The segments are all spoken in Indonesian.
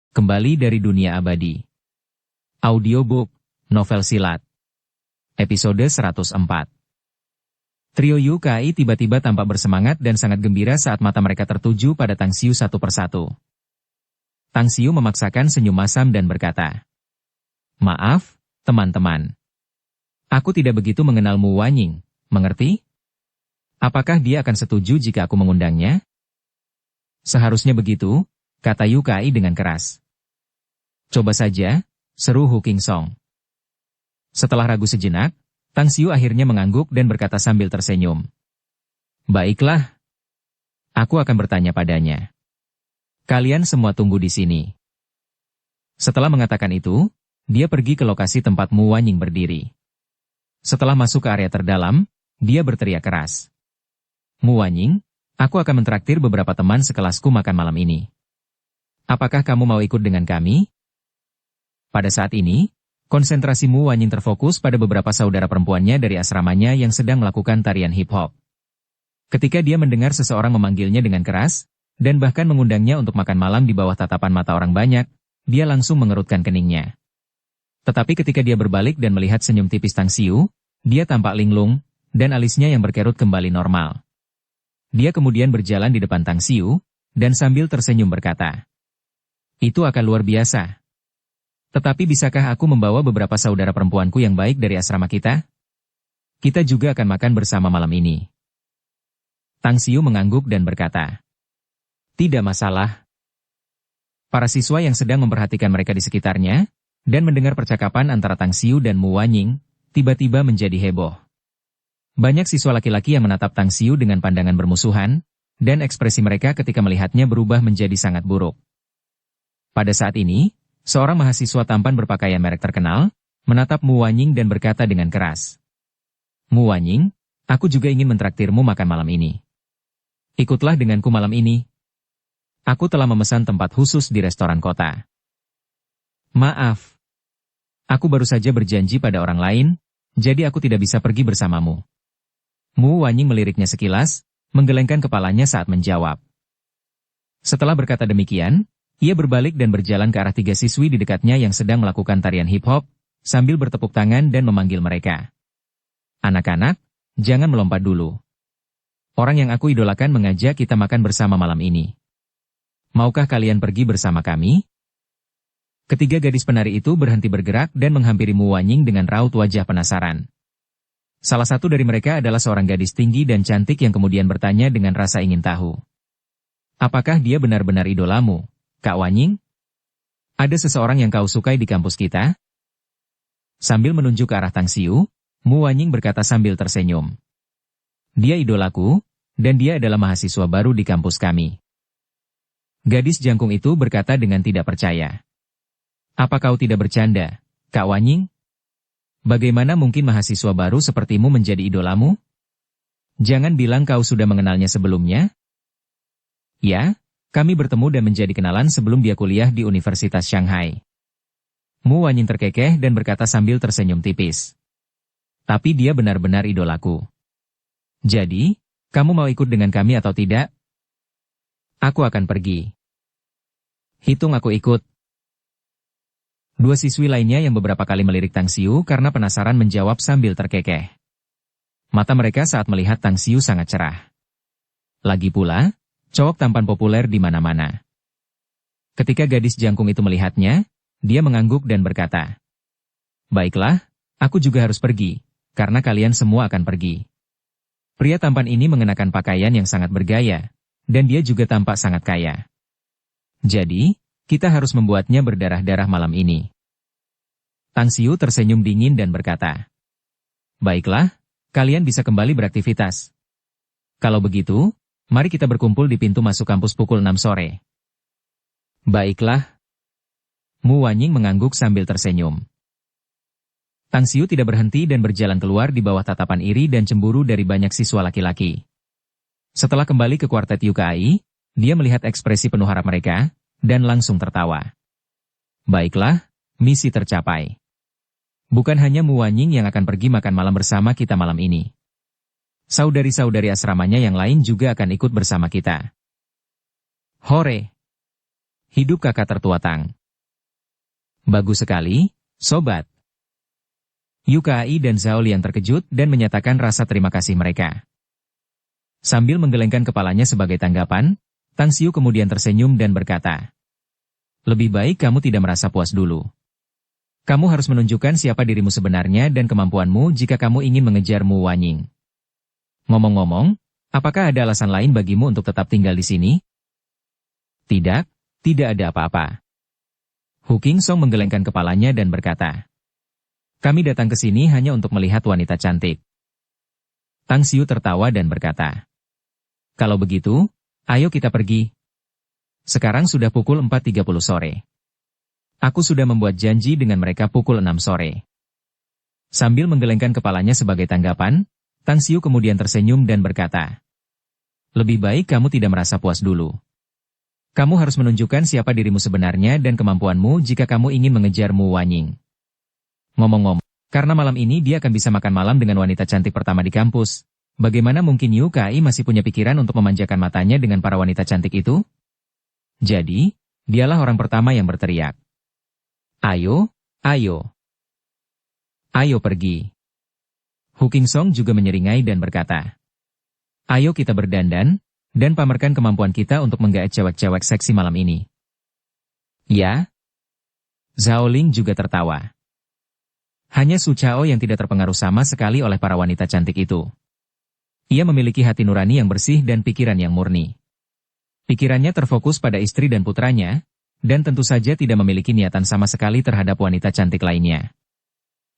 Kembali dari dunia abadi. Audiobook, novel silat. Episode 104. Trio Yukai tiba-tiba tampak bersemangat dan sangat gembira saat mata mereka tertuju pada Tang Xiu satu persatu. Tang Xiu memaksakan senyum masam dan berkata, "Maaf, teman-teman. Aku tidak begitu mengenal Mu Wanying, mengerti? Apakah dia akan setuju jika aku mengundangnya?" "Seharusnya begitu," kata Yukai dengan keras. "Coba saja," seru Hu Qingsong. Setelah ragu sejenak, Tang Xiu akhirnya mengangguk dan berkata sambil tersenyum. "Baiklah. Aku akan bertanya padanya. Kalian semua tunggu di sini." Setelah mengatakan itu, dia pergi ke lokasi tempat Mu Wanying berdiri. Setelah masuk ke area terdalam, dia berteriak keras. "Mu Wanying, aku akan mentraktir beberapa teman sekelasku makan malam ini. Apakah kamu mau ikut dengan kami?" Pada saat ini, konsentrasi Mu Wanying terfokus pada beberapa saudara perempuannya dari asramanya yang sedang melakukan tarian hip-hop. Ketika dia mendengar seseorang memanggilnya dengan keras, dan bahkan mengundangnya untuk makan malam di bawah tatapan mata orang banyak, dia langsung mengerutkan keningnya. Tetapi ketika dia berbalik dan melihat senyum tipis Tang Xiu, dia tampak linglung, dan alisnya yang berkerut kembali normal. Dia kemudian berjalan di depan Tang Xiu, dan sambil tersenyum berkata, "Itu akan luar biasa. Tetapi bisakah aku membawa beberapa saudara perempuanku yang baik dari asrama kita? Kita juga akan makan bersama malam ini." Tang Xiu mengangguk dan berkata, "Tidak masalah." Para siswa yang sedang memperhatikan mereka di sekitarnya, dan mendengar percakapan antara Tang Xiu dan Mu Wanying, tiba-tiba menjadi heboh. Banyak siswa laki-laki yang menatap Tang Xiu dengan pandangan bermusuhan, dan ekspresi mereka ketika melihatnya berubah menjadi sangat buruk. Pada saat ini, seorang mahasiswa tampan berpakaian merek terkenal, menatap Mu Wanying dan berkata dengan keras, "Mu Wanying, aku juga ingin mentraktirmu makan malam ini. Ikutlah denganku malam ini. Aku telah memesan tempat khusus di restoran kota." "Maaf. Aku baru saja berjanji pada orang lain, jadi aku tidak bisa pergi bersamamu." Mu Wanying meliriknya sekilas, menggelengkan kepalanya saat menjawab. Setelah berkata demikian, ia berbalik dan berjalan ke arah tiga siswi di dekatnya yang sedang melakukan tarian hip-hop, sambil bertepuk tangan dan memanggil mereka. "Anak-anak, jangan melompat dulu. Orang yang aku idolakan mengajak kita makan bersama malam ini. Maukah kalian pergi bersama kami?" Ketiga gadis penari itu berhenti bergerak dan menghampiri Mu Wanying dengan raut wajah penasaran. Salah satu dari mereka adalah seorang gadis tinggi dan cantik yang kemudian bertanya dengan rasa ingin tahu. "Apakah dia benar-benar idolamu, Kak Wanying? Ada seseorang yang kau sukai di kampus kita?" Sambil menunjuk ke arah Tang Xiu, Mu Wanying berkata sambil tersenyum. "Dia idolaku, dan dia adalah mahasiswa baru di kampus kami." Gadis jangkung itu berkata dengan tidak percaya. "Apa kau tidak bercanda, Kak Wanying? Bagaimana mungkin mahasiswa baru sepertimu menjadi idolamu? Jangan bilang kau sudah mengenalnya sebelumnya?" "Ya, kami bertemu dan menjadi kenalan sebelum dia kuliah di Universitas Shanghai." Mu Wanying terkekeh dan berkata sambil tersenyum tipis. "Tapi dia benar-benar idolaku. Jadi, kamu mau ikut dengan kami atau tidak?" "Aku akan pergi." "Hitung aku ikut." Dua siswi lainnya yang beberapa kali melirik Tang Xiu karena penasaran menjawab sambil terkekeh. Mata mereka saat melihat Tang Xiu sangat cerah. Lagi pula, cowok tampan populer di mana-mana. Ketika gadis jangkung itu melihatnya, dia mengangguk dan berkata, "Baiklah, aku juga harus pergi, karena kalian semua akan pergi." Pria tampan ini mengenakan pakaian yang sangat bergaya, dan dia juga tampak sangat kaya. Jadi, kita harus membuatnya berdarah-darah malam ini. Tang Xiu tersenyum dingin dan berkata, "Baiklah, kalian bisa kembali beraktivitas. Kalau begitu, mari kita berkumpul di pintu masuk kampus pukul 6 sore. "Baiklah." Mu Wanying mengangguk sambil tersenyum. Tang Xiu tidak berhenti dan berjalan keluar di bawah tatapan iri dan cemburu dari banyak siswa laki-laki. Setelah kembali ke kuartet Yukai, dia melihat ekspresi penuh harap mereka, dan langsung tertawa. "Baiklah, misi tercapai. Bukan hanya Mu Wanying yang akan pergi makan malam bersama kita malam ini. Saudari-saudari asramanya yang lain juga akan ikut bersama kita." Hore! Hidup kakak tertua Tang. Bagus sekali, sobat. Yukai dan Zhao Liang terkejut dan menyatakan rasa terima kasih mereka. Sambil menggelengkan kepalanya sebagai tanggapan, Tang Xiu kemudian tersenyum dan berkata, "Lebih baik kamu tidak merasa puas dulu. Kamu harus menunjukkan siapa dirimu sebenarnya dan kemampuanmu jika kamu ingin mengejar Mu Wanying. Ngomong-ngomong, apakah ada alasan lain bagimu untuk tetap tinggal di sini?" "Tidak, tidak ada apa-apa." Hu Qingsong menggelengkan kepalanya dan berkata, "Kami datang ke sini hanya untuk melihat wanita cantik." Tang Xiu tertawa dan berkata, "Kalau begitu, ayo kita pergi. Sekarang sudah pukul 4.30 sore. Aku sudah membuat janji dengan mereka pukul 6 sore." Sambil menggelengkan kepalanya sebagai tanggapan, Tang Xiu kemudian tersenyum dan berkata, "Lebih baik kamu tidak merasa puas dulu. Kamu harus menunjukkan siapa dirimu sebenarnya dan kemampuanmu jika kamu ingin mengejar Mu Wanying. Ngomong-ngomong, karena malam ini dia akan bisa makan malam dengan wanita cantik pertama di kampus. Bagaimana mungkin Yukai masih punya pikiran untuk memanjakan matanya dengan para wanita cantik itu?" Jadi, dialah orang pertama yang berteriak, "Ayo, ayo. Ayo pergi." Hu Qingsong juga menyeringai dan berkata, "Ayo kita berdandan, dan pamerkan kemampuan kita untuk menggaet cewek-cewek seksi malam ini." "Ya?" Zhao Ling juga tertawa. Hanya Su Chao yang tidak terpengaruh sama sekali oleh para wanita cantik itu. Ia memiliki hati nurani yang bersih dan pikiran yang murni. Pikirannya terfokus pada istri dan putranya, dan tentu saja tidak memiliki niatan sama sekali terhadap wanita cantik lainnya.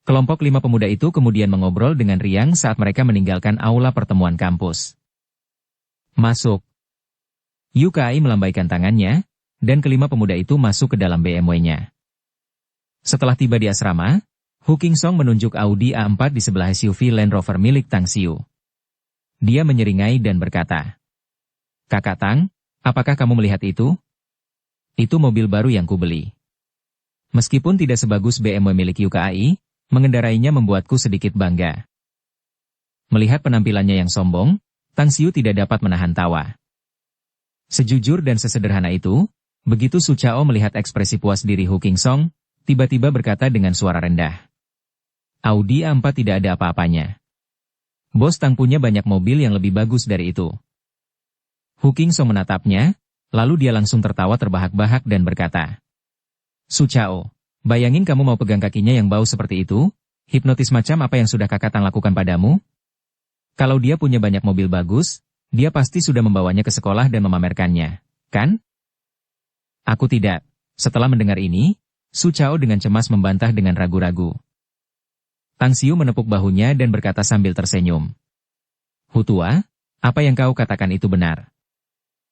Kelompok 5 pemuda itu kemudian mengobrol dengan riang saat mereka meninggalkan aula pertemuan kampus. "Masuk." Yukai melambaikan tangannya, dan kelima pemuda itu masuk ke dalam BMW-nya. Setelah tiba di asrama, Hu Qingsong menunjuk Audi A4 di sebelah SUV Land Rover milik Tang Xiu. Dia menyeringai dan berkata, "Kakak Tang, apakah kamu melihat itu? Itu mobil baru yang kubeli. Meskipun tidak sebagus BMW milik Yukai, mengendarainya membuatku sedikit bangga." Melihat penampilannya yang sombong, Tang Xiu tidak dapat menahan tawa. Sejujur dan sesederhana itu, begitu Su Chao melihat ekspresi puas diri Hu Qingsong, tiba-tiba berkata dengan suara rendah, "Audi A4 tidak ada apa-apanya. Bos Tang punya banyak mobil yang lebih bagus dari itu." Hu Qingsong menatapnya, lalu dia langsung tertawa terbahak-bahak dan berkata, "Su Chao, bayangin kamu mau pegang kakinya yang bau seperti itu, hipnotis macam apa yang sudah kakak Tang lakukan padamu? Kalau dia punya banyak mobil bagus, dia pasti sudah membawanya ke sekolah dan memamerkannya, kan?" "Aku tidak." Setelah mendengar ini, Su Chao dengan cemas membantah dengan ragu-ragu. Tang Xiu menepuk bahunya dan berkata sambil tersenyum, "Hu tua, apa yang kau katakan itu benar.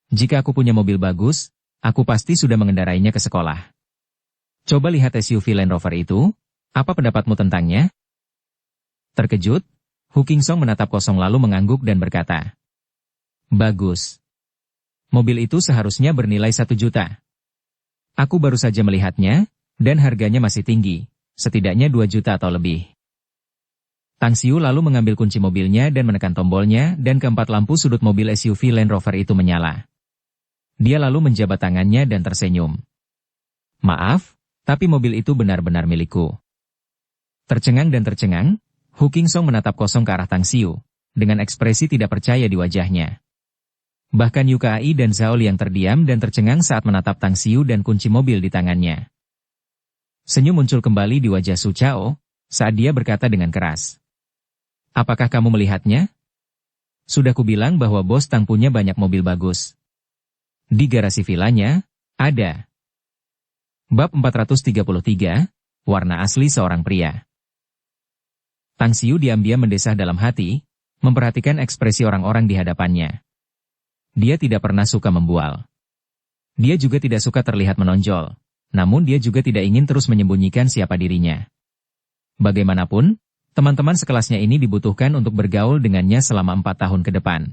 Jika aku punya mobil bagus, aku pasti sudah mengendarainya ke sekolah. Coba lihat SUV Land Rover itu, apa pendapatmu tentangnya?" Terkejut, Hu Qingsong menatap kosong lalu mengangguk dan berkata, "Bagus. Mobil itu seharusnya bernilai 1 juta. Aku baru saja melihatnya, dan harganya masih tinggi, setidaknya 2 juta atau lebih." Tang Xiu lalu mengambil kunci mobilnya dan menekan tombolnya dan keempat lampu sudut mobil SUV Land Rover itu menyala. Dia lalu menjabat tangannya dan tersenyum. "Maaf, tapi mobil itu benar-benar milikku." Tercengang dan tercengang, Hu Qingsong menatap kosong ke arah Tang Xiu, dengan ekspresi tidak percaya di wajahnya. Bahkan Yukai dan Zhao Liang terdiam dan tercengang saat menatap Tang Xiu dan kunci mobil di tangannya. Senyum muncul kembali di wajah Su Chao, saat dia berkata dengan keras, "Apakah kamu melihatnya? Sudah kubilang bahwa Bos Tang punya banyak mobil bagus. Di garasi vilanya, ada." Bab 433, Warna Asli Seorang Pria. Tang Xiu diam-diam mendesah dalam hati, memperhatikan ekspresi orang-orang di hadapannya. Dia tidak pernah suka membual. Dia juga tidak suka terlihat menonjol, namun dia juga tidak ingin terus menyembunyikan siapa dirinya. Bagaimanapun, teman-teman sekelasnya ini dibutuhkan untuk bergaul dengannya selama 4 tahun ke depan.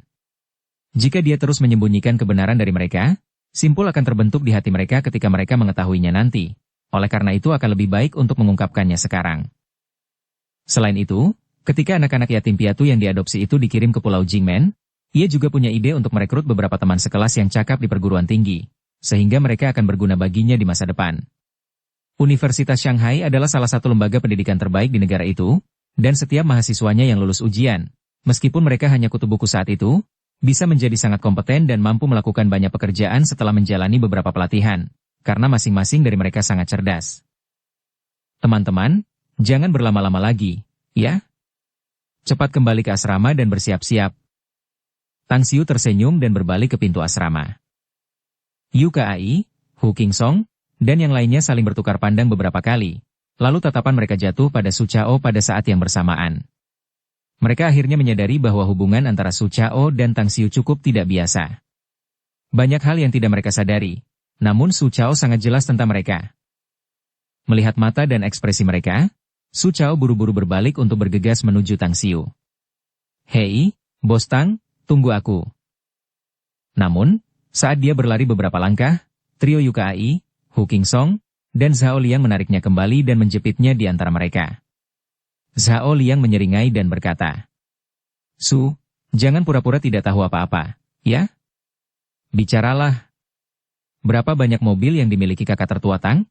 Jika dia terus menyembunyikan kebenaran dari mereka, simpul akan terbentuk di hati mereka ketika mereka mengetahuinya nanti. Oleh karena itu akan lebih baik untuk mengungkapkannya sekarang. Selain itu, ketika anak-anak yatim piatu yang diadopsi itu dikirim ke Pulau Jingmen, ia juga punya ide untuk merekrut beberapa teman sekelas yang cakap di perguruan tinggi, sehingga mereka akan berguna baginya di masa depan. Universitas Shanghai adalah salah satu lembaga pendidikan terbaik di negara itu, dan setiap mahasiswanya yang lulus ujian, meskipun mereka hanya kutu buku saat itu, bisa menjadi sangat kompeten dan mampu melakukan banyak pekerjaan setelah menjalani beberapa pelatihan, karena masing-masing dari mereka sangat cerdas. Teman-teman, jangan berlama-lama lagi, ya? Cepat kembali ke asrama dan bersiap-siap. Tang Xiu tersenyum dan berbalik ke pintu asrama. Yu Kai, Hu Qingsong, dan yang lainnya saling bertukar pandang beberapa kali, lalu tatapan mereka jatuh pada Su Chao pada saat yang bersamaan. Mereka akhirnya menyadari bahwa hubungan antara Su Chao dan Tang Xiu cukup tidak biasa. Banyak hal yang tidak mereka sadari, namun Su Chao sangat jelas tentang mereka. Melihat mata dan ekspresi mereka, Su Chao buru-buru berbalik untuk bergegas menuju Tang Xiu. "Hei, Bos Tang, tunggu aku." Namun, saat dia berlari beberapa langkah, trio Yu Kai, Hu Qingsong, dan Zhao Liang menariknya kembali dan menjepitnya di antara mereka. Zhao Liang menyeringai dan berkata, "Su, jangan pura-pura tidak tahu apa-apa, ya? Bicaralah. Berapa banyak mobil yang dimiliki kakak tertua Tang?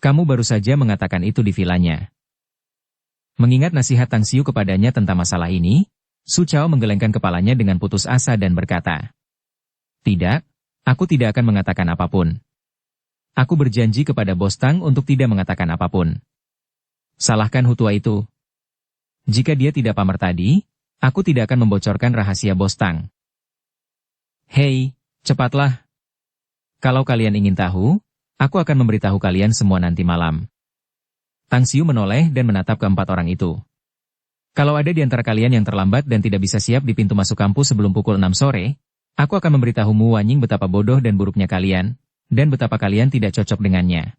Kamu baru saja mengatakan itu di vilanya." Mengingat nasihat Tang Xiu kepadanya tentang masalah ini, Su Chao menggelengkan kepalanya dengan putus asa dan berkata, "Tidak, aku tidak akan mengatakan apapun. Aku berjanji kepada Bos Tang untuk tidak mengatakan apapun. Salahkan Hu tua itu. Jika dia tidak pamer tadi, aku tidak akan membocorkan rahasia Bos Tang." "Hei, cepatlah. Kalau kalian ingin tahu, aku akan memberitahu kalian semua nanti malam." Tang Xiu menoleh dan menatap keempat orang itu. "Kalau ada di antara kalian yang terlambat dan tidak bisa siap di pintu masuk kampus sebelum pukul 6 sore, aku akan memberitahu Mu Wanying betapa bodoh dan buruknya kalian, dan betapa kalian tidak cocok dengannya.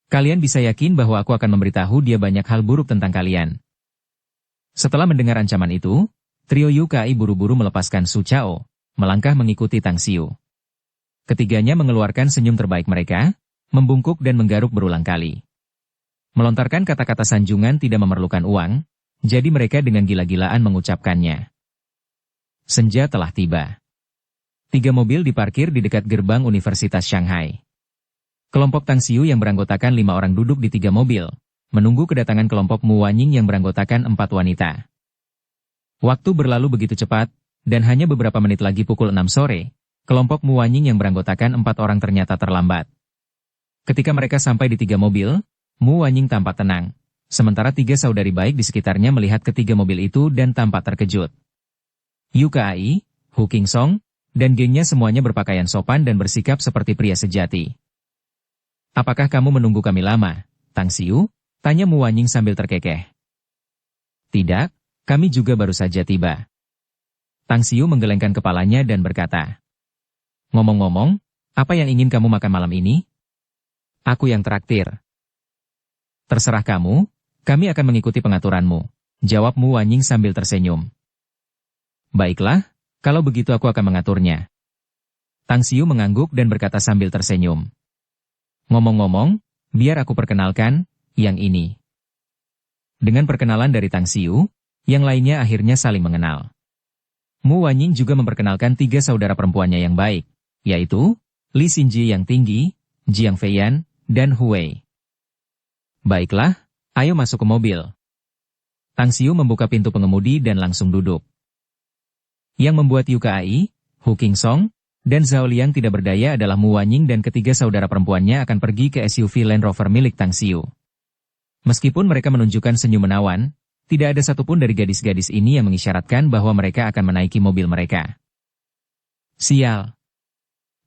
Kalian bisa yakin bahwa aku akan memberitahu dia banyak hal buruk tentang kalian." Setelah mendengar ancaman itu, trio Yu Kai buru-buru melepaskan Su Chao, melangkah mengikuti Tang Xiu. Ketiganya mengeluarkan senyum terbaik mereka, membungkuk dan menggaruk berulang kali. Melontarkan kata-kata sanjungan tidak memerlukan uang, jadi mereka dengan gila-gilaan mengucapkannya. Senja telah tiba. 3 mobil diparkir di dekat gerbang Universitas Shanghai. Kelompok Tang Xiu yang beranggotakan 5 orang duduk di 3 mobil, menunggu kedatangan kelompok Mu Wanying yang beranggotakan 4 wanita. Waktu berlalu begitu cepat, dan hanya beberapa menit lagi pukul 6 sore, kelompok Mu Wanying yang beranggotakan 4 orang ternyata terlambat. Ketika mereka sampai di 3 mobil, Mu Wanying tampak tenang, sementara 3 saudari baik di sekitarnya melihat ketiga mobil itu dan tampak terkejut. Yu Kai, Hu Qingsong, dan gengnya semuanya berpakaian sopan dan bersikap seperti pria sejati. "Apakah kamu menunggu kami lama, Tang Xiu?" tanya Mu Wanying sambil terkekeh. "Tidak, kami juga baru saja tiba." Tang Xiu menggelengkan kepalanya dan berkata, "Ngomong-ngomong, apa yang ingin kamu makan malam ini?" "Aku yang traktir." "Terserah kamu, kami akan mengikuti pengaturanmu," jawab Mu Wanying sambil tersenyum. "Baiklah, kalau begitu aku akan mengaturnya." Tang Xiu mengangguk dan berkata sambil tersenyum. "Ngomong-ngomong, biar aku perkenalkan, yang ini." Dengan perkenalan dari Tang Xiu, yang lainnya akhirnya saling mengenal. Mu Wanying juga memperkenalkan 3 saudara perempuannya yang baik, yaitu Li Xinji yang tinggi, Jiang Feiyan, dan Huwei. "Baiklah, ayo masuk ke mobil." Tang Xiu membuka pintu pengemudi dan langsung duduk. Yang membuat Yu Kai, Hu Qingsong, dan Zhao Liang tidak berdaya adalah Mu Wanying dan ketiga saudara perempuannya akan pergi ke SUV Land Rover milik Tang Xiu. Meskipun mereka menunjukkan senyum menawan, tidak ada satupun dari gadis-gadis ini yang mengisyaratkan bahwa mereka akan menaiki mobil mereka. Sial.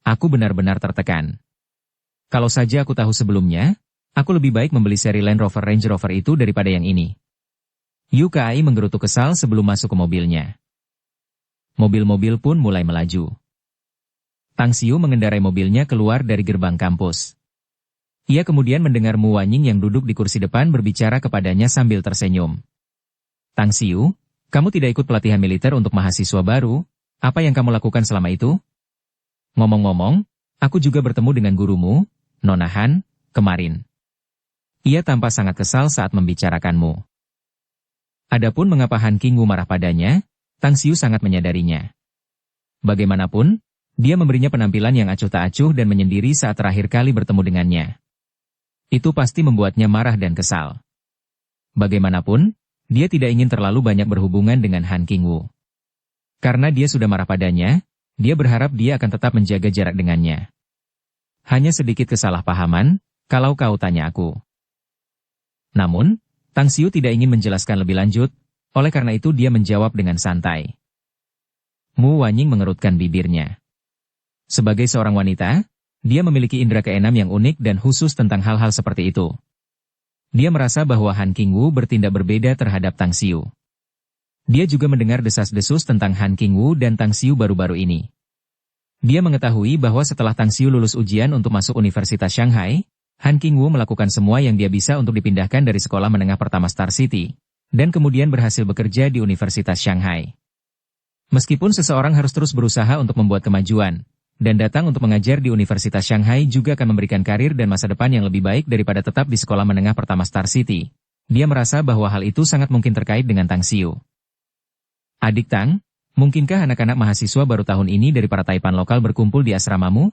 Aku benar-benar tertekan. Kalau saja aku tahu sebelumnya, aku lebih baik membeli seri Land Rover Range Rover itu daripada yang ini. Yu Kai menggerutu kesal sebelum masuk ke mobilnya. Mobil-mobil pun mulai melaju. Tang Xiu mengendarai mobilnya keluar dari gerbang kampus. Ia kemudian mendengar Mu Wanying yang duduk di kursi depan berbicara kepadanya sambil tersenyum. "Tang Xiu, kamu tidak ikut pelatihan militer untuk mahasiswa baru, apa yang kamu lakukan selama itu? Ngomong-ngomong, aku juga bertemu dengan gurumu, Nona Han, kemarin. Ia tampak sangat kesal saat membicarakanmu." Adapun mengapa Han Qingwu marah padanya, Tang Xiu sangat menyadarinya. Bagaimanapun, dia memberinya penampilan yang acuh tak acuh dan menyendiri saat terakhir kali bertemu dengannya. Itu pasti membuatnya marah dan kesal. Bagaimanapun, dia tidak ingin terlalu banyak berhubungan dengan Han Qingwu. Karena dia sudah marah padanya, dia berharap dia akan tetap menjaga jarak dengannya. Hanya sedikit kesalahpahaman, kalau kau tanya aku. Namun, Tang Xiu tidak ingin menjelaskan lebih lanjut, oleh karena itu dia menjawab dengan santai. Mu Wanying mengerutkan bibirnya. Sebagai seorang wanita, dia memiliki indera keenam yang unik dan khusus tentang hal-hal seperti itu. Dia merasa bahwa Han Qingwu bertindak berbeda terhadap Tang Xiu. Dia juga mendengar desas-desus tentang Han Qingwu dan Tang Xiu baru-baru ini. Dia mengetahui bahwa setelah Tang Xiu lulus ujian untuk masuk Universitas Shanghai, Han Qingwu melakukan semua yang dia bisa untuk dipindahkan dari sekolah menengah pertama Star City, dan kemudian berhasil bekerja di Universitas Shanghai. Meskipun seseorang harus terus berusaha untuk membuat kemajuan, dan datang untuk mengajar di Universitas Shanghai juga akan memberikan karir dan masa depan yang lebih baik daripada tetap di sekolah menengah pertama Star City. Dia merasa bahwa hal itu sangat mungkin terkait dengan Tang Xiu. Adik Tang, mungkinkah anak-anak mahasiswa baru tahun ini dari para taipan lokal berkumpul di asramamu?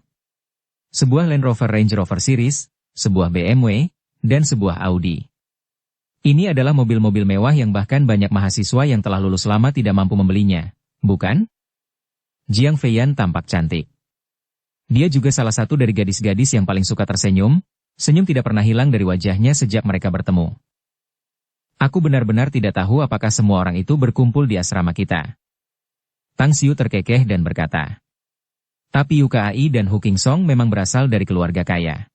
Sebuah Land Rover Range Rover Series, sebuah BMW, dan sebuah Audi. Ini adalah mobil-mobil mewah yang bahkan banyak mahasiswa yang telah lulus lama tidak mampu membelinya, bukan? Jiang Feiyan tampak cantik. Dia juga salah satu dari gadis-gadis yang paling suka tersenyum, senyum tidak pernah hilang dari wajahnya sejak mereka bertemu. Aku benar-benar tidak tahu apakah semua orang itu berkumpul di asrama kita. Tang Xiu terkekeh dan berkata. Tapi Yukai dan Hu Qingsong memang berasal dari keluarga kaya.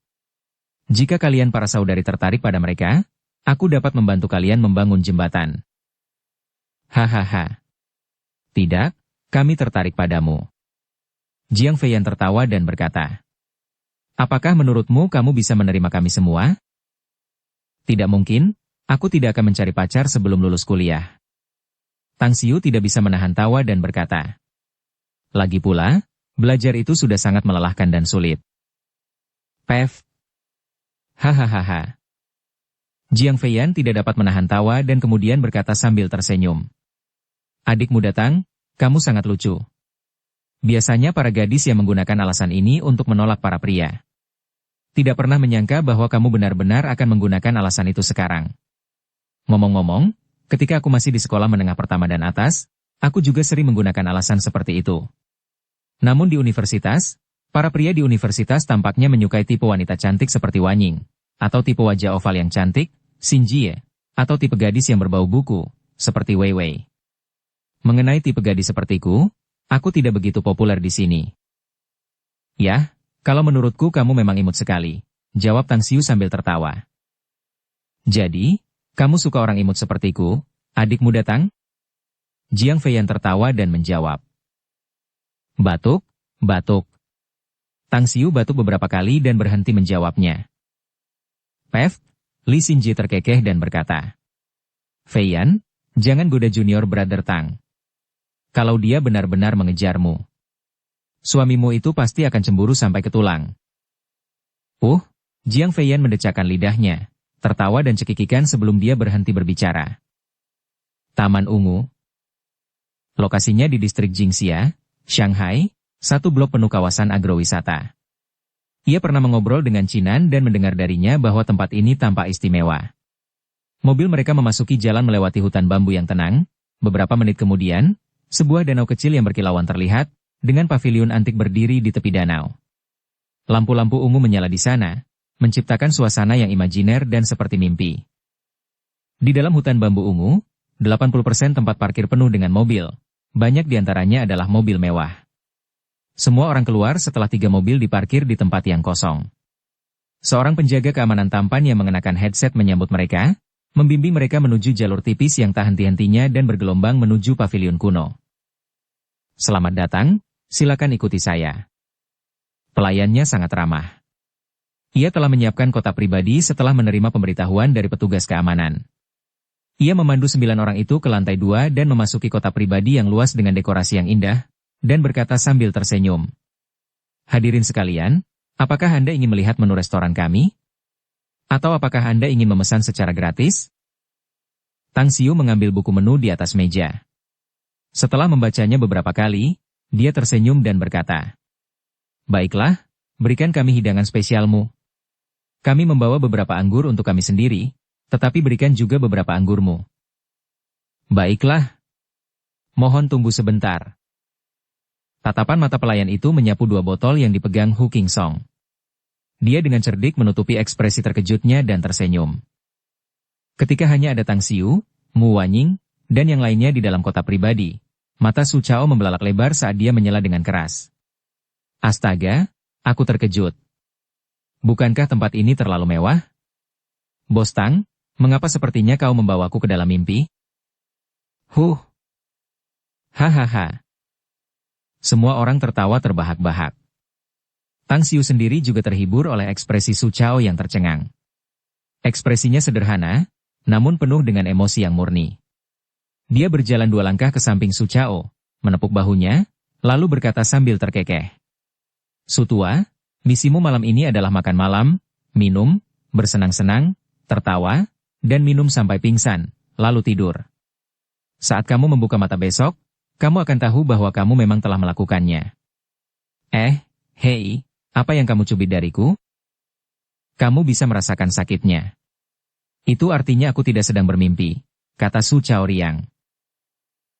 Jika kalian para saudari tertarik pada mereka, aku dapat membantu kalian membangun jembatan. Hahaha. Tidak, kami tertarik padamu. Jiang Feiyan tertawa dan berkata, apakah menurutmu kamu bisa menerima kami semua? Tidak mungkin, aku tidak akan mencari pacar sebelum lulus kuliah. Tang Xiu tidak bisa menahan tawa dan berkata, lagi pula, belajar itu sudah sangat melelahkan dan sulit. Pef. Hahaha. Jiang Feiyan tidak dapat menahan tawa dan kemudian berkata sambil tersenyum. Adik muda Tang, kamu sangat lucu. Biasanya para gadis yang menggunakan alasan ini untuk menolak para pria. Tidak pernah menyangka bahwa kamu benar-benar akan menggunakan alasan itu sekarang. Ngomong-ngomong, ketika aku masih di sekolah menengah pertama dan atas, aku juga sering menggunakan alasan seperti itu. Namun di universitas, para pria di universitas tampaknya menyukai tipe wanita cantik seperti Wanying, atau tipe wajah oval yang cantik, Xinjie, atau tipe gadis yang berbau buku, seperti Wei Wei. Mengenai tipe gadis sepertiku, aku tidak begitu populer di sini. Yah, kalau menurutku kamu memang imut sekali, jawab Tang Xiu sambil tertawa. Jadi, kamu suka orang imut sepertiku, adik muda Tang? Jiang Feiyan tertawa dan menjawab. Batuk, batuk. Tang Xiu batuk beberapa kali dan berhenti menjawabnya. Pef, Li Xinjie terkekeh dan berkata. Feiyan, jangan goda junior brother Tang. Kalau dia benar-benar mengejarmu, suamimu itu pasti akan cemburu sampai ke tulang. Jiang Feiyan mendecakkan lidahnya, tertawa dan cekikikan sebelum dia berhenti berbicara. Taman Ungu. Lokasinya di distrik Jingxia, Shanghai, satu blok penuh kawasan agrowisata. Ia pernah mengobrol dengan Chinan dan mendengar darinya bahwa tempat ini tampak istimewa. Mobil mereka memasuki jalan melewati hutan bambu yang tenang. Beberapa menit kemudian, sebuah danau kecil yang berkilauan terlihat, dengan paviliun antik berdiri di tepi danau. Lampu-lampu ungu menyala di sana, menciptakan suasana yang imajiner dan seperti mimpi. Di dalam hutan bambu ungu, 80% tempat parkir penuh dengan mobil, banyak diantaranya adalah mobil mewah. Semua orang keluar setelah 3 mobil diparkir di tempat yang kosong. Seorang penjaga keamanan tampan yang mengenakan headset menyambut mereka, membimbing mereka menuju jalur tipis yang tak henti-hentinya dan bergelombang menuju paviliun kuno. Selamat datang, silakan ikuti saya. Pelayannya sangat ramah. Ia telah menyiapkan kotak pribadi setelah menerima pemberitahuan dari petugas keamanan. Ia memandu 9 orang itu ke lantai 2 dan memasuki kotak pribadi yang luas dengan dekorasi yang indah, dan berkata sambil tersenyum. Hadirin sekalian, apakah Anda ingin melihat menu restoran kami? Atau apakah Anda ingin memesan secara gratis? Tang Xiu mengambil buku menu di atas meja. Setelah membacanya beberapa kali, dia tersenyum dan berkata, baiklah, berikan kami hidangan spesialmu. Kami membawa beberapa anggur untuk kami sendiri, tetapi berikan juga beberapa anggurmu. Baiklah. Mohon tunggu sebentar. Tatapan mata pelayan itu menyapu 2 botol yang dipegang Hu Qingsong. Dia dengan cerdik menutupi ekspresi terkejutnya dan tersenyum. Ketika hanya ada Tang Xiu, Mu Wanying, dan yang lainnya di dalam kota pribadi, mata Su Chao membelalak lebar saat dia menyela dengan keras. Astaga, aku terkejut. Bukankah tempat ini terlalu mewah? Bos Tang, mengapa sepertinya kau membawaku ke dalam mimpi? Hahaha. Semua orang tertawa terbahak-bahak. Tang Xiu sendiri juga terhibur oleh ekspresi Su Chao yang tercengang. Ekspresinya sederhana, namun penuh dengan emosi yang murni. Dia berjalan 2 langkah ke samping Su Chao, menepuk bahunya, lalu berkata sambil terkekeh. Su tua, misimu malam ini adalah makan malam, minum, bersenang-senang, tertawa, dan minum sampai pingsan, lalu tidur. Saat kamu membuka mata besok, kamu akan tahu bahwa kamu memang telah melakukannya. Hei, apa yang kamu cubit dariku? Kamu bisa merasakan sakitnya. Itu artinya aku tidak sedang bermimpi, kata Su Chao riang.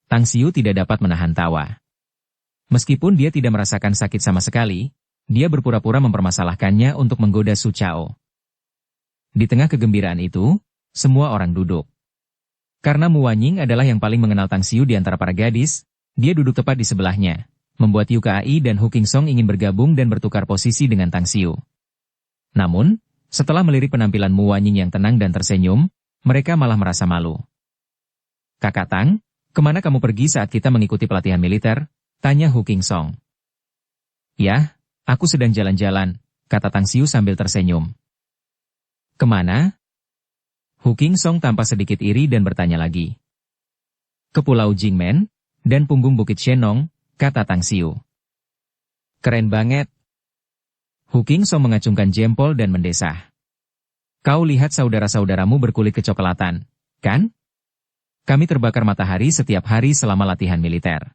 Tang Xiu tidak dapat menahan tawa. Meskipun dia tidak merasakan sakit sama sekali, dia berpura-pura mempermasalahkannya untuk menggoda Su Chao. Di tengah kegembiraan itu, semua orang duduk. Karena Mu Wanying adalah yang paling mengenal Tang Xiu di antara para gadis, dia duduk tepat di sebelahnya, membuat Yu Kai dan Hu Qingsong ingin bergabung dan bertukar posisi dengan Tang Xiu. Namun, setelah melirik penampilan Mu Wanying yang tenang dan tersenyum, mereka malah merasa malu. Kakak Tang, kemana kamu pergi saat kita mengikuti pelatihan militer? Tanya Hu Qingsong. Yah, aku sedang jalan-jalan, kata Tang Xiu sambil tersenyum. Kemana? Hu Qingsong tampak sedikit iri dan bertanya lagi. Ke Pulau Jingmen, dan punggung Bukit Shenong, kata Tang Xiu. Keren banget. Hu Qingsong mengacungkan jempol dan mendesah. Kau lihat saudara-saudaramu berkulit kecoklatan, kan? Kami terbakar matahari setiap hari selama latihan militer.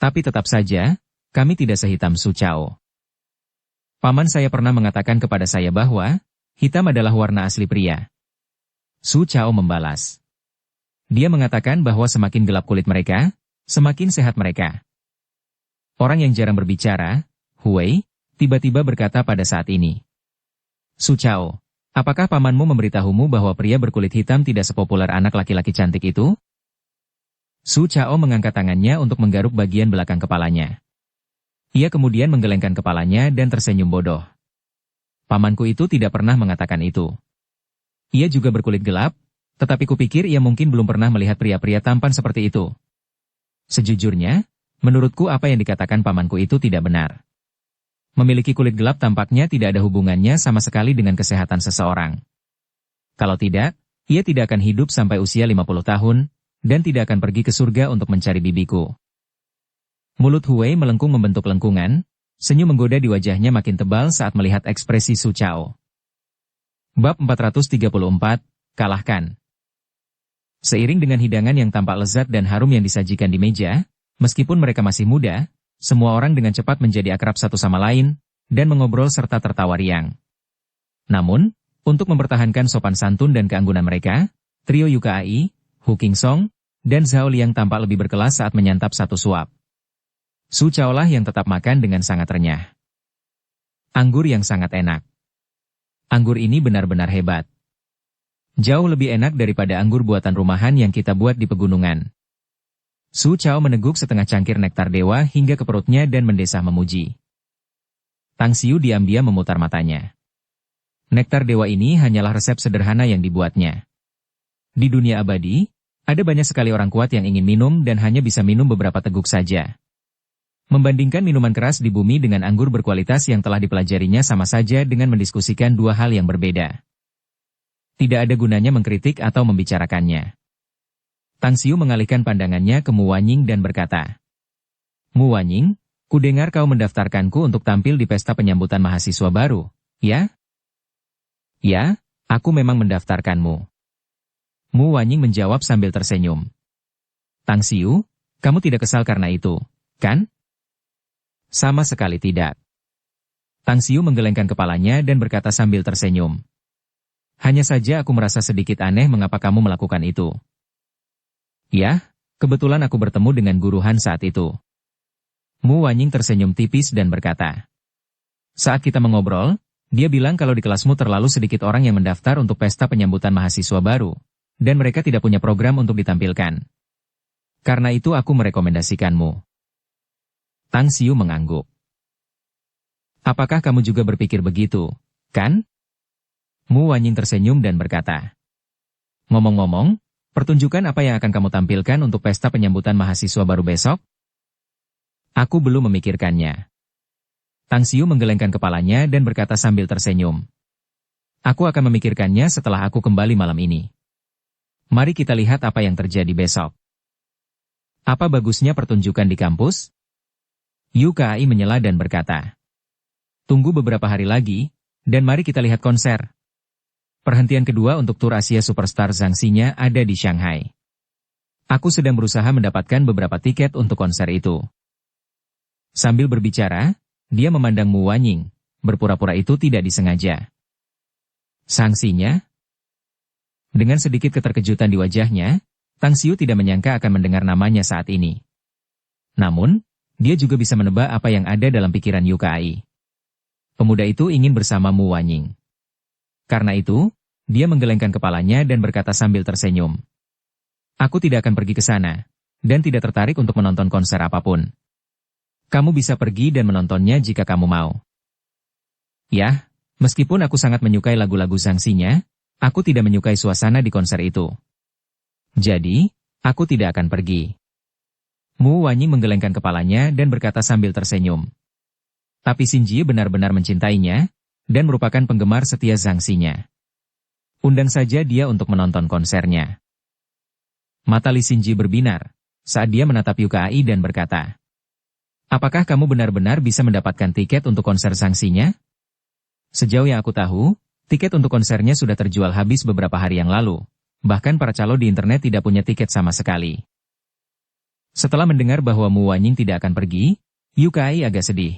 Tapi tetap saja, kami tidak sehitam Su Chao. Paman saya pernah mengatakan kepada saya bahwa, hitam adalah warna asli pria. Su Chao membalas. Dia mengatakan bahwa semakin gelap kulit mereka, semakin sehat mereka. Orang yang jarang berbicara, Huei, tiba-tiba berkata pada saat ini. Su Chao, apakah pamanmu memberitahumu bahwa pria berkulit hitam tidak sepopuler anak laki-laki cantik itu? Su Chao mengangkat tangannya untuk menggaruk bagian belakang kepalanya. Ia kemudian menggelengkan kepalanya dan tersenyum bodoh. Pamanku itu tidak pernah mengatakan itu. Ia juga berkulit gelap, tetapi kupikir ia mungkin belum pernah melihat pria-pria tampan seperti itu. Sejujurnya, menurutku apa yang dikatakan pamanku itu tidak benar. Memiliki kulit gelap tampaknya tidak ada hubungannya sama sekali dengan kesehatan seseorang. Kalau tidak, ia tidak akan hidup sampai usia 50 tahun, dan tidak akan pergi ke surga untuk mencari bibiku. Mulut Huei melengkung membentuk lengkungan, senyum menggoda di wajahnya makin tebal saat melihat ekspresi Su Chao. Bab 434, kalahkan. Seiring dengan hidangan yang tampak lezat dan harum yang disajikan di meja, meskipun mereka masih muda, semua orang dengan cepat menjadi akrab satu sama lain, dan mengobrol serta tertawa riang. Namun, untuk mempertahankan sopan santun dan keanggunan mereka, trio Yu Kai, Hu Qingsong, dan Zhao Liang tampak lebih berkelas saat menyantap satu suap. Su Chao lah yang tetap makan dengan sangat renyah. Anggur yang sangat enak. Anggur ini benar-benar hebat. Jauh lebih enak daripada anggur buatan rumahan yang kita buat di pegunungan. Su Chao meneguk setengah cangkir nektar dewa hingga ke perutnya dan mendesah memuji. Tang Xiu diam-diam memutar matanya. Nektar dewa ini hanyalah resep sederhana yang dibuatnya. Di dunia abadi, ada banyak sekali orang kuat yang ingin minum dan hanya bisa minum beberapa teguk saja. Membandingkan minuman keras di bumi dengan anggur berkualitas yang telah dipelajarinya sama saja dengan mendiskusikan dua hal yang berbeda. Tidak ada gunanya mengkritik atau membicarakannya. Tang Xiu mengalihkan pandangannya ke Mu Wanying dan berkata, Mu Wanying, kudengar kau mendaftarkanku untuk tampil di pesta penyambutan mahasiswa baru, ya? Ya, aku memang mendaftarkanmu. Mu Wanying menjawab sambil tersenyum. Tang Xiu, kamu tidak kesal karena itu, kan? Sama sekali tidak. Tang Xiu menggelengkan kepalanya dan berkata sambil tersenyum. Hanya saja aku merasa sedikit aneh mengapa kamu melakukan itu. Ya, kebetulan aku bertemu dengan guru Han saat itu. Mu Wanying tersenyum tipis dan berkata. Saat kita mengobrol, dia bilang kalau di kelasmu terlalu sedikit orang yang mendaftar untuk pesta penyambutan mahasiswa baru, dan mereka tidak punya program untuk ditampilkan. Karena itu aku merekomendasikanmu. Tang Xiu mengangguk. Apakah kamu juga berpikir begitu, kan? Mu Wanying tersenyum dan berkata. Ngomong-ngomong, pertunjukan apa yang akan kamu tampilkan untuk pesta penyambutan mahasiswa baru besok? Aku belum memikirkannya. Tang Xiu menggelengkan kepalanya dan berkata sambil tersenyum. Aku akan memikirkannya setelah aku kembali malam ini. Mari kita lihat apa yang terjadi besok. Apa bagusnya pertunjukan di kampus? Yu Kai menyela dan berkata. Tunggu beberapa hari lagi, dan mari kita lihat konser. Perhentian kedua untuk tur Asia Superstar Zhangxi-nya ada di Shanghai. Aku sedang berusaha mendapatkan beberapa tiket untuk konser itu. Sambil berbicara, dia memandang Mu Wanying, berpura-pura itu tidak disengaja. Zhangxi-nya? Dengan sedikit keterkejutan di wajahnya, Tang Xiu tidak menyangka akan mendengar namanya saat ini. Namun, dia juga bisa menebak apa yang ada dalam pikiran Yu Kai. Pemuda itu ingin bersama Mu Wanying. Karena itu, dia menggelengkan kepalanya dan berkata sambil tersenyum. Aku tidak akan pergi ke sana, dan tidak tertarik untuk menonton konser apapun. Kamu bisa pergi dan menontonnya jika kamu mau. Ya, meskipun aku sangat menyukai lagu-lagu Zhangxi-nya, aku tidak menyukai suasana di konser itu. Jadi, aku tidak akan pergi. Mu Wanying menggelengkan kepalanya dan berkata sambil tersenyum. Tapi Xinjie benar-benar mencintainya, dan merupakan penggemar setia Zhangxi-nya. Undang saja dia untuk menonton konsernya. Mata Li Xinjie berbinar, saat dia menatap Yu Kai dan berkata. Apakah kamu benar-benar bisa mendapatkan tiket untuk konser Zhangxi-nya? Sejauh yang aku tahu, tiket untuk konsernya sudah terjual habis beberapa hari yang lalu. Bahkan para calo di internet tidak punya tiket sama sekali. Setelah mendengar bahwa Mu Wanying tidak akan pergi, Yu Kai agak sedih.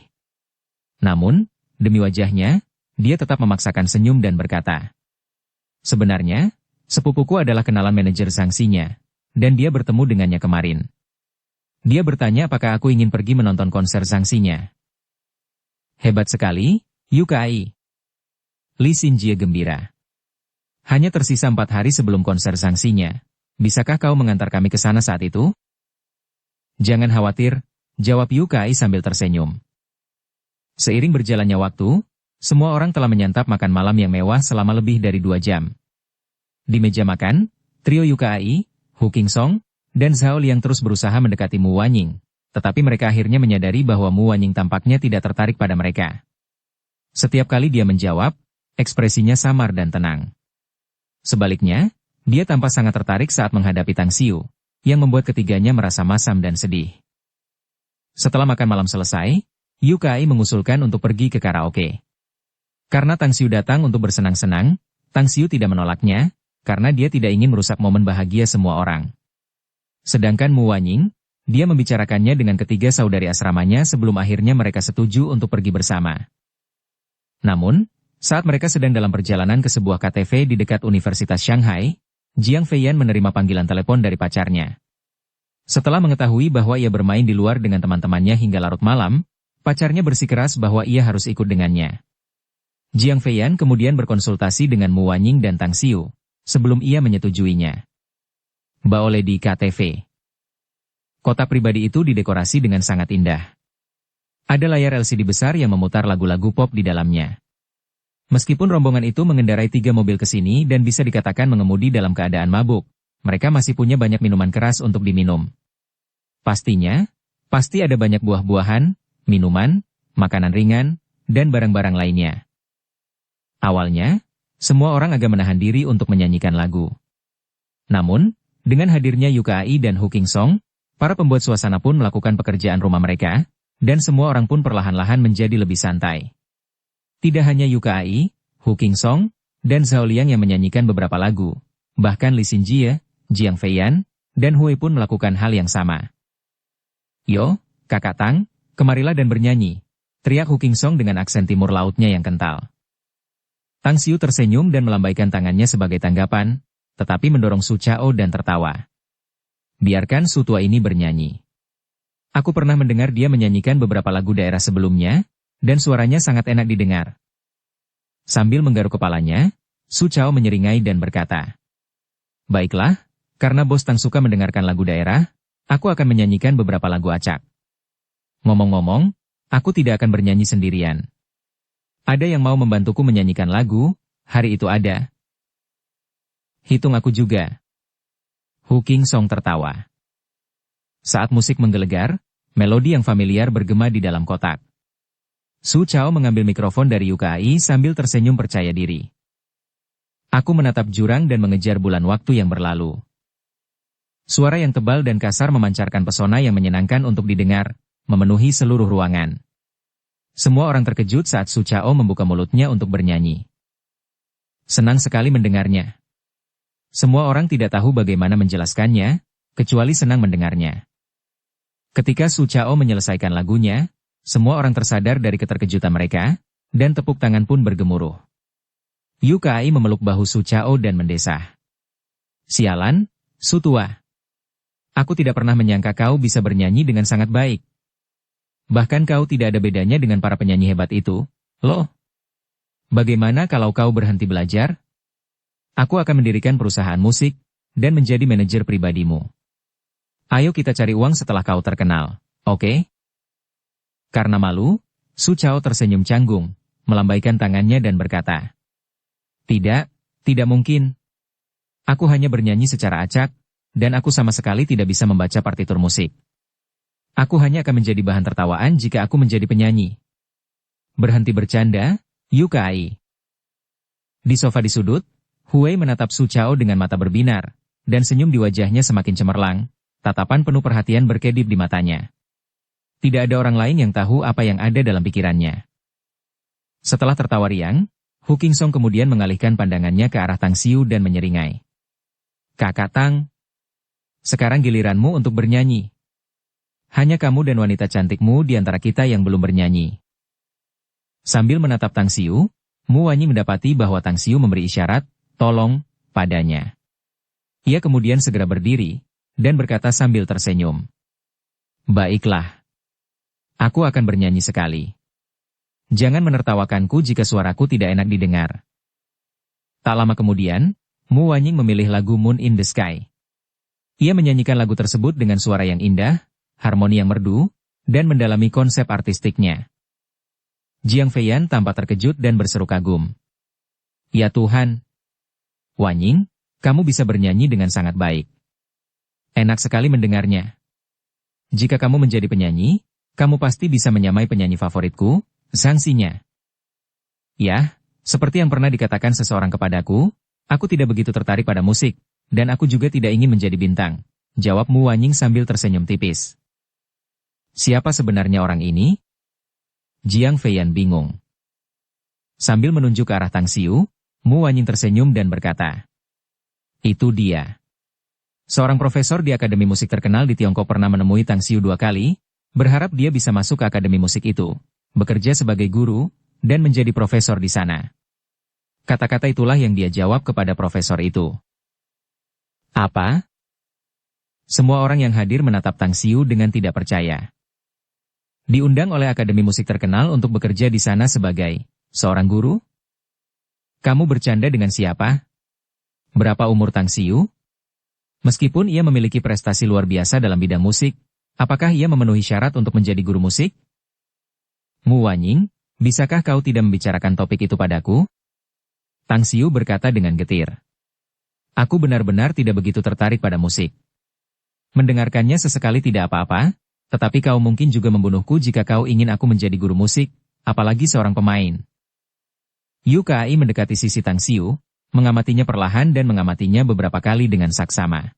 Namun, demi wajahnya, dia tetap memaksakan senyum dan berkata. Sebenarnya, sepupuku adalah kenalan manajer Zhangxi-nya, dan dia bertemu dengannya kemarin. Dia bertanya apakah aku ingin pergi menonton konser Zhangxi-nya. Hebat sekali, Yu Kai. Li Xinjie gembira. Hanya tersisa 4 hari sebelum konser Zhangxi-nya. Bisakah kau mengantar kami ke sana saat itu? Jangan khawatir, jawab Yu Kai sambil tersenyum. Seiring berjalannya waktu, semua orang telah menyantap makan malam yang mewah selama lebih dari 2 jam. Di meja makan, trio Yu Kai, Hu Qingsong, dan Zhao Liang terus berusaha mendekati Mu Wanying, tetapi mereka akhirnya menyadari bahwa Mu Wanying tampaknya tidak tertarik pada mereka. Setiap kali dia menjawab, ekspresinya samar dan tenang. Sebaliknya, dia tampak sangat tertarik saat menghadapi Tang Xiu, yang membuat ketiganya merasa masam dan sedih. Setelah makan malam selesai, Yu Kai mengusulkan untuk pergi ke karaoke. Karena Tang Xiu datang untuk bersenang-senang, Tang Xiu tidak menolaknya, karena dia tidak ingin merusak momen bahagia semua orang. Sedangkan Mu Wanying, dia membicarakannya dengan ketiga saudari asramanya sebelum akhirnya mereka setuju untuk pergi bersama. Namun, saat mereka sedang dalam perjalanan ke sebuah KTV di dekat Universitas Shanghai, Jiang Feiyan menerima panggilan telepon dari pacarnya. Setelah mengetahui bahwa ia bermain di luar dengan teman-temannya hingga larut malam, pacarnya bersikeras bahwa ia harus ikut dengannya. Jiang Feiyan kemudian berkonsultasi dengan Mu Wanying dan Tang Xiu, sebelum ia menyetujuinya. Baole di KTV. Kota pribadi itu didekorasi dengan sangat indah. Ada layar LCD besar yang memutar lagu-lagu pop di dalamnya. Meskipun rombongan itu mengendarai 3 mobil ke sini dan bisa dikatakan mengemudi dalam keadaan mabuk, mereka masih punya banyak minuman keras untuk diminum. Pastinya, pasti ada banyak buah-buahan, minuman, makanan ringan, dan barang-barang lainnya. Awalnya, semua orang agak menahan diri untuk menyanyikan lagu. Namun, dengan hadirnya Yu Kai dan Hu Qingsong, para pembuat suasana pun melakukan pekerjaan rumah mereka, dan semua orang pun perlahan-lahan menjadi lebih santai. Tidak hanya Yu Kai, Hu Qingsong, dan Zhao Liang yang menyanyikan beberapa lagu, bahkan Li Xinjie, Jiang Feiyan, dan Hui pun melakukan hal yang sama. Yo, kakak Tang, kemarilah dan bernyanyi, teriak Hu Qingsong dengan aksen timur lautnya yang kental. Tang Xiu tersenyum dan melambaikan tangannya sebagai tanggapan, tetapi mendorong Su Chao dan tertawa. Biarkan Su tua ini bernyanyi. Aku pernah mendengar dia menyanyikan beberapa lagu daerah sebelumnya, dan suaranya sangat enak didengar. Sambil menggaruk kepalanya, Su Chao menyeringai dan berkata, "Baiklah, karena Bos Tang suka mendengarkan lagu daerah, aku akan menyanyikan beberapa lagu acak. Ngomong-ngomong, aku tidak akan bernyanyi sendirian. Ada yang mau membantuku menyanyikan lagu, hari itu ada." "Hitung aku juga." Hu Qingsong tertawa. Saat musik menggelegar, melodi yang familiar bergema di dalam kotak. Su Chao mengambil mikrofon dari Yukai sambil tersenyum percaya diri. Aku menatap jurang dan mengejar bulan waktu yang berlalu. Suara yang tebal dan kasar memancarkan pesona yang menyenangkan untuk didengar, memenuhi seluruh ruangan. Semua orang terkejut saat Su Chao membuka mulutnya untuk bernyanyi. Senang sekali mendengarnya. Semua orang tidak tahu bagaimana menjelaskannya, kecuali senang mendengarnya. Ketika Su Chao menyelesaikan lagunya, semua orang tersadar dari keterkejutan mereka, dan tepuk tangan pun bergemuruh. Yu Kai memeluk bahu Su Chao dan mendesah. "Sialan, Su tua. Aku tidak pernah menyangka kau bisa bernyanyi dengan sangat baik. Bahkan kau tidak ada bedanya dengan para penyanyi hebat itu, loh. Bagaimana kalau kau berhenti belajar? Aku akan mendirikan perusahaan musik, dan menjadi manajer pribadimu. Ayo kita cari uang setelah kau terkenal, oke?" Karena malu, Su Chao tersenyum canggung, melambaikan tangannya dan berkata, "Tidak, tidak mungkin. Aku hanya bernyanyi secara acak, dan aku sama sekali tidak bisa membaca partitur musik. Aku hanya akan menjadi bahan tertawaan jika aku menjadi penyanyi." Berhenti bercanda, Yu Kai. Di sofa di sudut, Huei menatap Su Chao dengan mata berbinar, dan senyum di wajahnya semakin cemerlang, tatapan penuh perhatian berkedip di matanya. Tidak ada orang lain yang tahu apa yang ada dalam pikirannya. Setelah tertawa riang, Hu Qingsong kemudian mengalihkan pandangannya ke arah Tang Xiu dan menyeringai. "Kakak Tang, sekarang giliranmu untuk bernyanyi. Hanya kamu dan wanita cantikmu di antara kita yang belum bernyanyi." Sambil menatap Tang Xiu, Mu Wanyi mendapati bahwa Tang Xiu memberi isyarat, "Tolong," padanya. Ia kemudian segera berdiri, dan berkata sambil tersenyum. "Baiklah. Aku akan bernyanyi sekali. Jangan menertawakanku jika suaraku tidak enak didengar." Tak lama kemudian, Mu Wanyi memilih lagu Moon in the Sky. Ia menyanyikan lagu tersebut dengan suara yang indah, harmoni yang merdu, dan mendalami konsep artistiknya. Jiang Feiyan tampak terkejut dan berseru kagum. "Ya Tuhan! Wanying, kamu bisa bernyanyi dengan sangat baik. Enak sekali mendengarnya. Jika kamu menjadi penyanyi, kamu pasti bisa menyamai penyanyi favoritku, Zhang Xinya." "Ya, seperti yang pernah dikatakan seseorang kepadaku, aku tidak begitu tertarik pada musik, dan aku juga tidak ingin menjadi bintang," jawab Mu Wanyin sambil tersenyum tipis. Siapa sebenarnya orang ini? Jiang Feiyan bingung. Sambil menunjuk ke arah Tang Xiu, Mu Wanyin tersenyum dan berkata, "Itu dia." Seorang profesor di Akademi Musik terkenal di Tiongkok pernah menemui Tang Xiu 2 kali, berharap dia bisa masuk ke Akademi Musik itu, bekerja sebagai guru, dan menjadi profesor di sana. Kata-kata itulah yang dia jawab kepada profesor itu. "Apa?" Semua orang yang hadir menatap Tang Xiu dengan tidak percaya. Diundang oleh Akademi Musik terkenal untuk bekerja di sana sebagai seorang guru? Kamu bercanda dengan siapa? Berapa umur Tang Xiu? Meskipun ia memiliki prestasi luar biasa dalam bidang musik, apakah ia memenuhi syarat untuk menjadi guru musik? Mu Wanyin, bisakah kau tidak membicarakan topik itu padaku? Tang Xiu berkata dengan getir. Aku benar-benar tidak begitu tertarik pada musik. Mendengarkannya sesekali tidak apa-apa, tetapi kau mungkin juga membunuhku jika kau ingin aku menjadi guru musik, apalagi seorang pemain. Yu Kai mendekati sisi Tang Xiu, mengamatinya perlahan dan mengamatinya beberapa kali dengan saksama.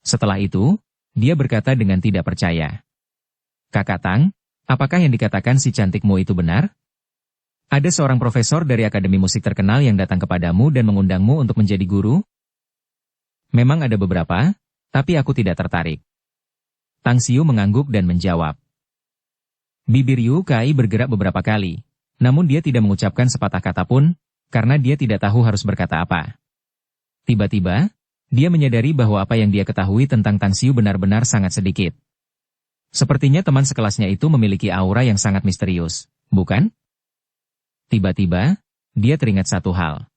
Setelah itu, dia berkata dengan tidak percaya. Kakak Tang, apakah yang dikatakan si cantikmu itu benar? Ada seorang profesor dari Akademi Musik terkenal yang datang kepadamu dan mengundangmu untuk menjadi guru? Memang ada beberapa, tapi aku tidak tertarik. Tang Xiu mengangguk dan menjawab. Bibir Yu Kai bergerak beberapa kali, namun dia tidak mengucapkan sepatah kata pun, karena dia tidak tahu harus berkata apa. Tiba-tiba, dia menyadari bahwa apa yang dia ketahui tentang Tang Xiu benar-benar sangat sedikit. Sepertinya teman sekelasnya itu memiliki aura yang sangat misterius, bukan? Tiba-tiba, dia teringat satu hal.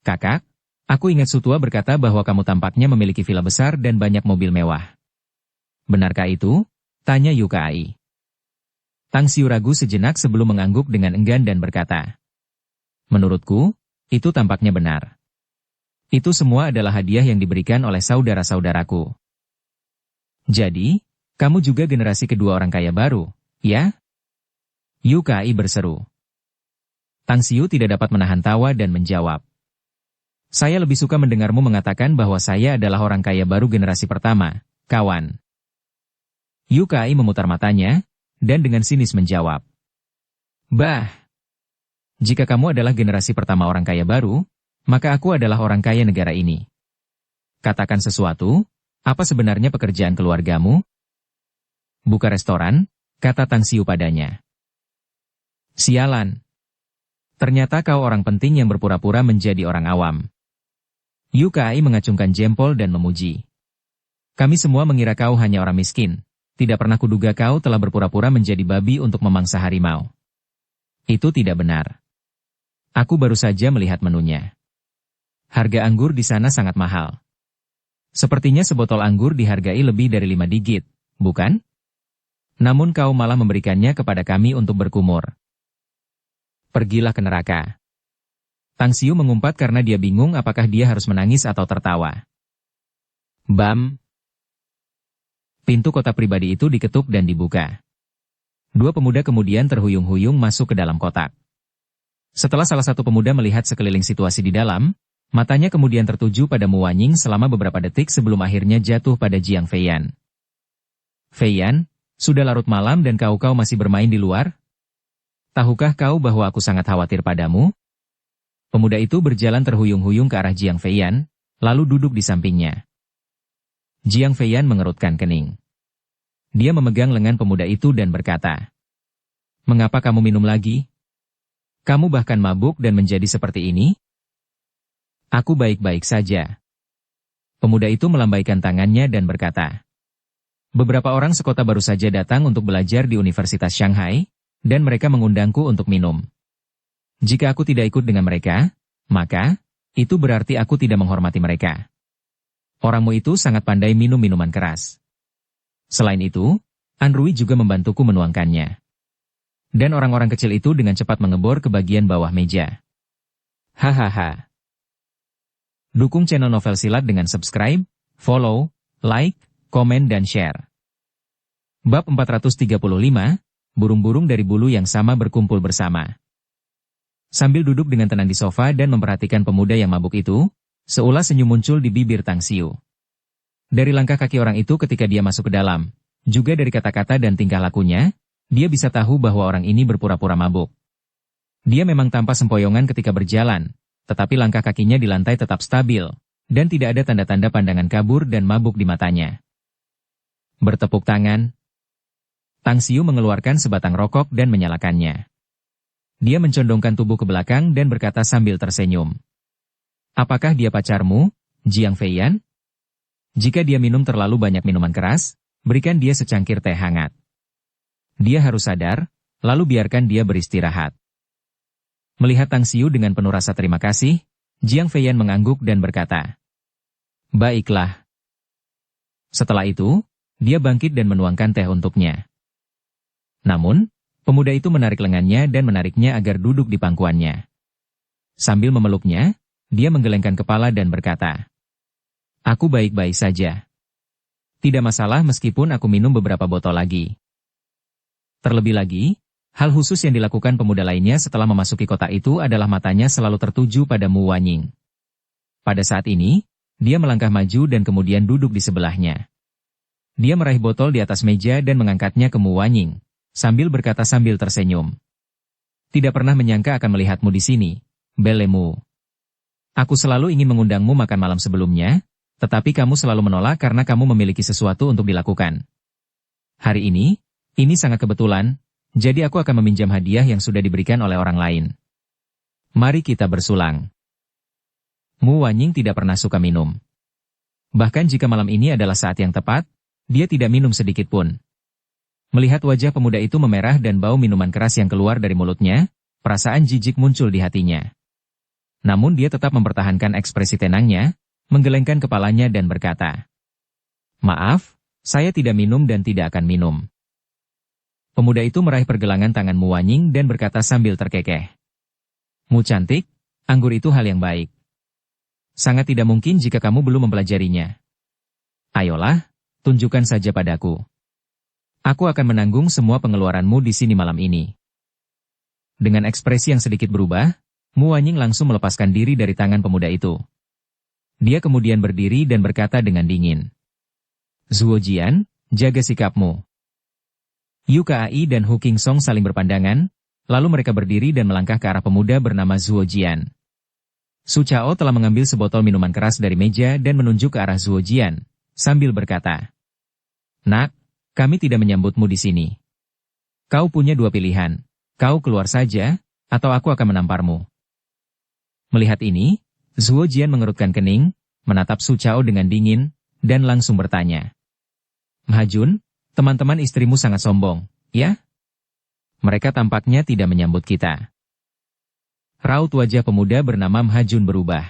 Kakak, aku ingat Sutua berkata bahwa kamu tampaknya memiliki villa besar dan banyak mobil mewah. Benarkah itu? Tanya Yu Kai. Tang Xiu ragu sejenak sebelum mengangguk dengan enggan dan berkata, menurutku, itu tampaknya benar. Itu semua adalah hadiah yang diberikan oleh saudara-saudaraku. Jadi, kamu juga generasi kedua orang kaya baru, ya? Yu Kai berseru. Tang Xiu tidak dapat menahan tawa dan menjawab. Saya lebih suka mendengarmu mengatakan bahwa saya adalah orang kaya baru generasi pertama, kawan. Yu Kai memutar matanya, dan dengan sinis menjawab. Bah! Jika kamu adalah generasi pertama orang kaya baru, maka aku adalah orang kaya negara ini. Katakan sesuatu, apa sebenarnya pekerjaan keluargamu? Buka restoran, kata Tang Xiu padanya. Sialan. Ternyata kau orang penting yang berpura-pura menjadi orang awam. Yu Kai mengacungkan jempol dan memuji. Kami semua mengira kau hanya orang miskin. Tidak pernah kuduga kau telah berpura-pura menjadi babi untuk memangsa harimau. Itu tidak benar. Aku baru saja melihat menunya. Harga anggur di sana sangat mahal. Sepertinya sebotol anggur dihargai lebih dari 5 digit, bukan? Namun kau malah memberikannya kepada kami untuk berkumur. Pergilah ke neraka. Tang Xiu mengumpat karena dia bingung apakah dia harus menangis atau tertawa. Bam! Pintu kotak pribadi itu diketuk dan dibuka. Dua pemuda kemudian terhuyung-huyung masuk ke dalam kotak. Setelah salah satu pemuda melihat sekeliling situasi di dalam, matanya kemudian tertuju pada Mu Wanying selama beberapa detik sebelum akhirnya jatuh pada Jiang Feiyan. Feiyan, sudah larut malam dan kau masih bermain di luar? Tahukah kau bahwa aku sangat khawatir padamu? Pemuda itu berjalan terhuyung-huyung ke arah Jiang Feiyan, lalu duduk di sampingnya. Jiang Feiyan mengerutkan kening. Dia memegang lengan pemuda itu dan berkata, mengapa kamu minum lagi? Kamu bahkan mabuk dan menjadi seperti ini? Aku baik-baik saja. Pemuda itu melambaikan tangannya dan berkata, beberapa orang sekota baru saja datang untuk belajar di Universitas Shanghai, dan mereka mengundangku untuk minum. Jika aku tidak ikut dengan mereka, maka, itu berarti aku tidak menghormati mereka. Orangmu itu sangat pandai minum minuman keras. Selain itu, Anrui juga membantuku menuangkannya. Dan orang-orang kecil itu dengan cepat mengebor ke bagian bawah meja. Hahaha. Dukung channel Novel Silat dengan subscribe, follow, like, komen dan share. Bab 435, burung-burung dari bulu yang sama berkumpul bersama. Sambil duduk dengan tenang di sofa dan memperhatikan pemuda yang mabuk itu, seulas senyum muncul di bibir Tang Xiu. Dari langkah kaki orang itu ketika dia masuk ke dalam, juga dari kata-kata dan tingkah lakunya, dia bisa tahu bahwa orang ini berpura-pura mabuk. Dia memang tampak sempoyongan ketika berjalan, tetapi langkah kakinya di lantai tetap stabil, dan tidak ada tanda-tanda pandangan kabur dan mabuk di matanya. Bertepuk tangan, Tang Xiu mengeluarkan sebatang rokok dan menyalakannya. Dia mencondongkan tubuh ke belakang dan berkata sambil tersenyum. Apakah dia pacarmu, Jiang Feiyan? Jika dia minum terlalu banyak minuman keras, berikan dia secangkir teh hangat. Dia harus sadar, lalu biarkan dia beristirahat. Melihat Tang Xiu dengan penuh rasa terima kasih, Jiang Feiyan mengangguk dan berkata, baiklah. Setelah itu, dia bangkit dan menuangkan teh untuknya. Namun, pemuda itu menarik lengannya dan menariknya agar duduk di pangkuannya. Sambil memeluknya, dia menggelengkan kepala dan berkata, aku baik-baik saja. Tidak masalah meskipun aku minum beberapa botol lagi. Terlebih lagi, hal khusus yang dilakukan pemuda lainnya setelah memasuki kota itu adalah matanya selalu tertuju pada Mu Wanying. Pada saat ini, dia melangkah maju dan kemudian duduk di sebelahnya. Dia meraih botol di atas meja dan mengangkatnya ke Mu Wanying, sambil berkata sambil tersenyum. Tidak pernah menyangka akan melihatmu di sini, Belemu. Aku selalu ingin mengundangmu makan malam sebelumnya, tetapi kamu selalu menolak karena kamu memiliki sesuatu untuk dilakukan. Hari ini, Ini sangat kebetulan, jadi aku akan meminjam hadiah yang sudah diberikan oleh orang lain. Mari kita bersulang. Mu Wanying tidak pernah suka minum. Bahkan jika malam ini adalah saat yang tepat, dia tidak minum sedikit pun. Melihat wajah pemuda itu memerah dan bau minuman keras yang keluar dari mulutnya, perasaan jijik muncul di hatinya. Namun dia tetap mempertahankan ekspresi tenangnya, menggelengkan kepalanya dan berkata, "Maaf, saya tidak minum dan tidak akan minum." Pemuda itu meraih pergelangan tangan Mu Wanying dan berkata sambil terkekeh, "Mu cantik, anggur itu hal yang baik. Sangat tidak mungkin jika kamu belum mempelajarinya. Ayolah, tunjukkan saja padaku. Aku akan menanggung semua pengeluaranmu di sini malam ini." Dengan ekspresi yang sedikit berubah, Mu Wanying langsung melepaskan diri dari tangan pemuda itu. Dia kemudian berdiri dan berkata dengan dingin, "Zuo Jian, jaga sikapmu." Yu Kai dan Hu King Song saling berpandangan, lalu mereka berdiri dan melangkah ke arah pemuda bernama Zuo Jian. Su Chao telah mengambil sebotol minuman keras dari meja dan menunjuk ke arah Zuo Jian, sambil berkata, "Nak, kami tidak menyambutmu di sini. Kau punya dua pilihan, kau keluar saja, atau aku akan menamparmu." Melihat ini, Zuo Jian mengerutkan kening, menatap Su Chao dengan dingin, dan langsung bertanya, "Mahjun, teman-teman istrimu sangat sombong, ya? Mereka tampaknya tidak menyambut kita." Raut wajah pemuda bernama Mahjun berubah.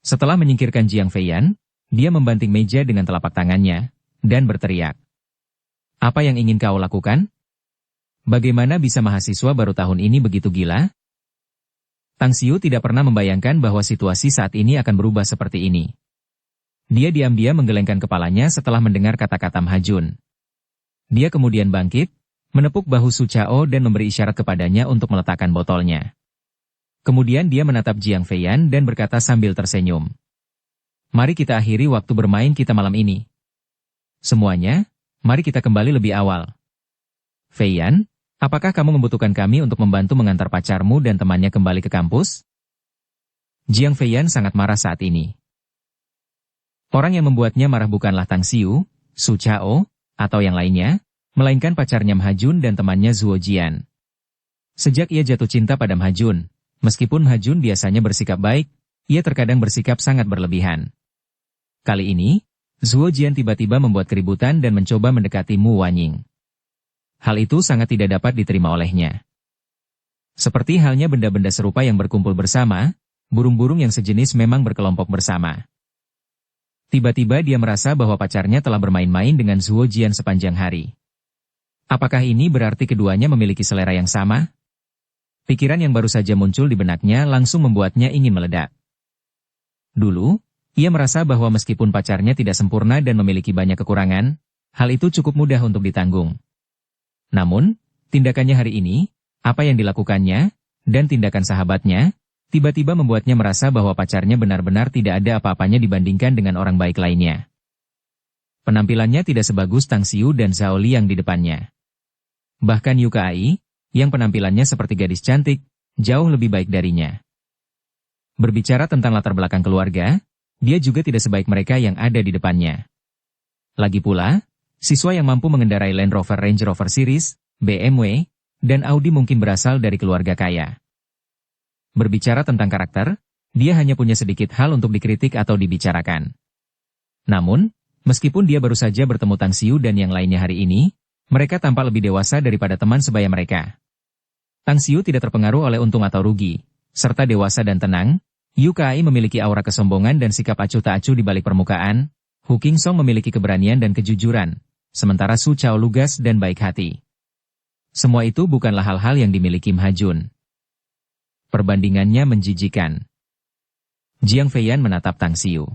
Setelah menyingkirkan Jiang Feiyan, dia membanting meja dengan telapak tangannya, dan berteriak, "Apa yang ingin kau lakukan? Bagaimana bisa mahasiswa baru tahun ini begitu gila?" Tang Xiu tidak pernah membayangkan bahwa situasi saat ini akan berubah seperti ini. Dia diam-diam menggelengkan kepalanya setelah mendengar kata-kata Mahjun. Dia kemudian bangkit, menepuk bahu Su Chao dan memberi isyarat kepadanya untuk meletakkan botolnya. Kemudian dia menatap Jiang Feiyan dan berkata sambil tersenyum, "Mari kita akhiri waktu bermain kita malam ini. Semuanya, mari kita kembali lebih awal. Feiyan, apakah kamu membutuhkan kami untuk membantu mengantar pacarmu dan temannya kembali ke kampus?" Jiang Feiyan sangat marah saat ini. Orang yang membuatnya marah bukanlah Tang Xiu, Su Chao, atau yang lainnya, melainkan pacarnya Mahjun dan temannya Zuo Jian. Sejak ia jatuh cinta pada Mahjun, meskipun Mahjun biasanya bersikap baik, ia terkadang bersikap sangat berlebihan. Kali ini, Zuo Jian tiba-tiba membuat keributan dan mencoba mendekati Mu Wanying. Hal itu sangat tidak dapat diterima olehnya. Seperti halnya benda-benda serupa yang berkumpul bersama, burung-burung yang sejenis memang berkelompok bersama. Tiba-tiba dia merasa bahwa pacarnya telah bermain-main dengan Zuo Jian sepanjang hari. Apakah ini berarti keduanya memiliki selera yang sama? Pikiran yang baru saja muncul di benaknya langsung membuatnya ingin meledak. Dulu, ia merasa bahwa meskipun pacarnya tidak sempurna dan memiliki banyak kekurangan, hal itu cukup mudah untuk ditanggung. Namun, tindakannya hari ini, apa yang dilakukannya, dan tindakan sahabatnya, tiba-tiba membuatnya merasa bahwa pacarnya benar-benar tidak ada apa-apanya dibandingkan dengan orang baik lainnya. Penampilannya tidak sebagus Tang Xiu dan Zhao Liang di depannya. Bahkan Yu Kai, yang penampilannya seperti gadis cantik, jauh lebih baik darinya. Berbicara tentang latar belakang keluarga, dia juga tidak sebaik mereka yang ada di depannya. Lagi pula, siswa yang mampu mengendarai Land Rover Range Rover Series, BMW, dan Audi mungkin berasal dari keluarga kaya. Berbicara tentang karakter, dia hanya punya sedikit hal untuk dikritik atau dibicarakan. Namun, meskipun dia baru saja bertemu Tang Xiu dan yang lainnya hari ini, mereka tampak lebih dewasa daripada teman sebaya mereka. Tang Xiu tidak terpengaruh oleh untung atau rugi, serta dewasa dan tenang. Yu Kai memiliki aura kesombongan dan sikap acuh tak acuh di balik permukaan. Hu King Song memiliki keberanian dan kejujuran, sementara Su Chao lugas dan baik hati. Semua itu bukanlah hal-hal yang dimiliki Mahjun. Perbandingannya menjijikan. Jiang Feiyan menatap Tang Xiu.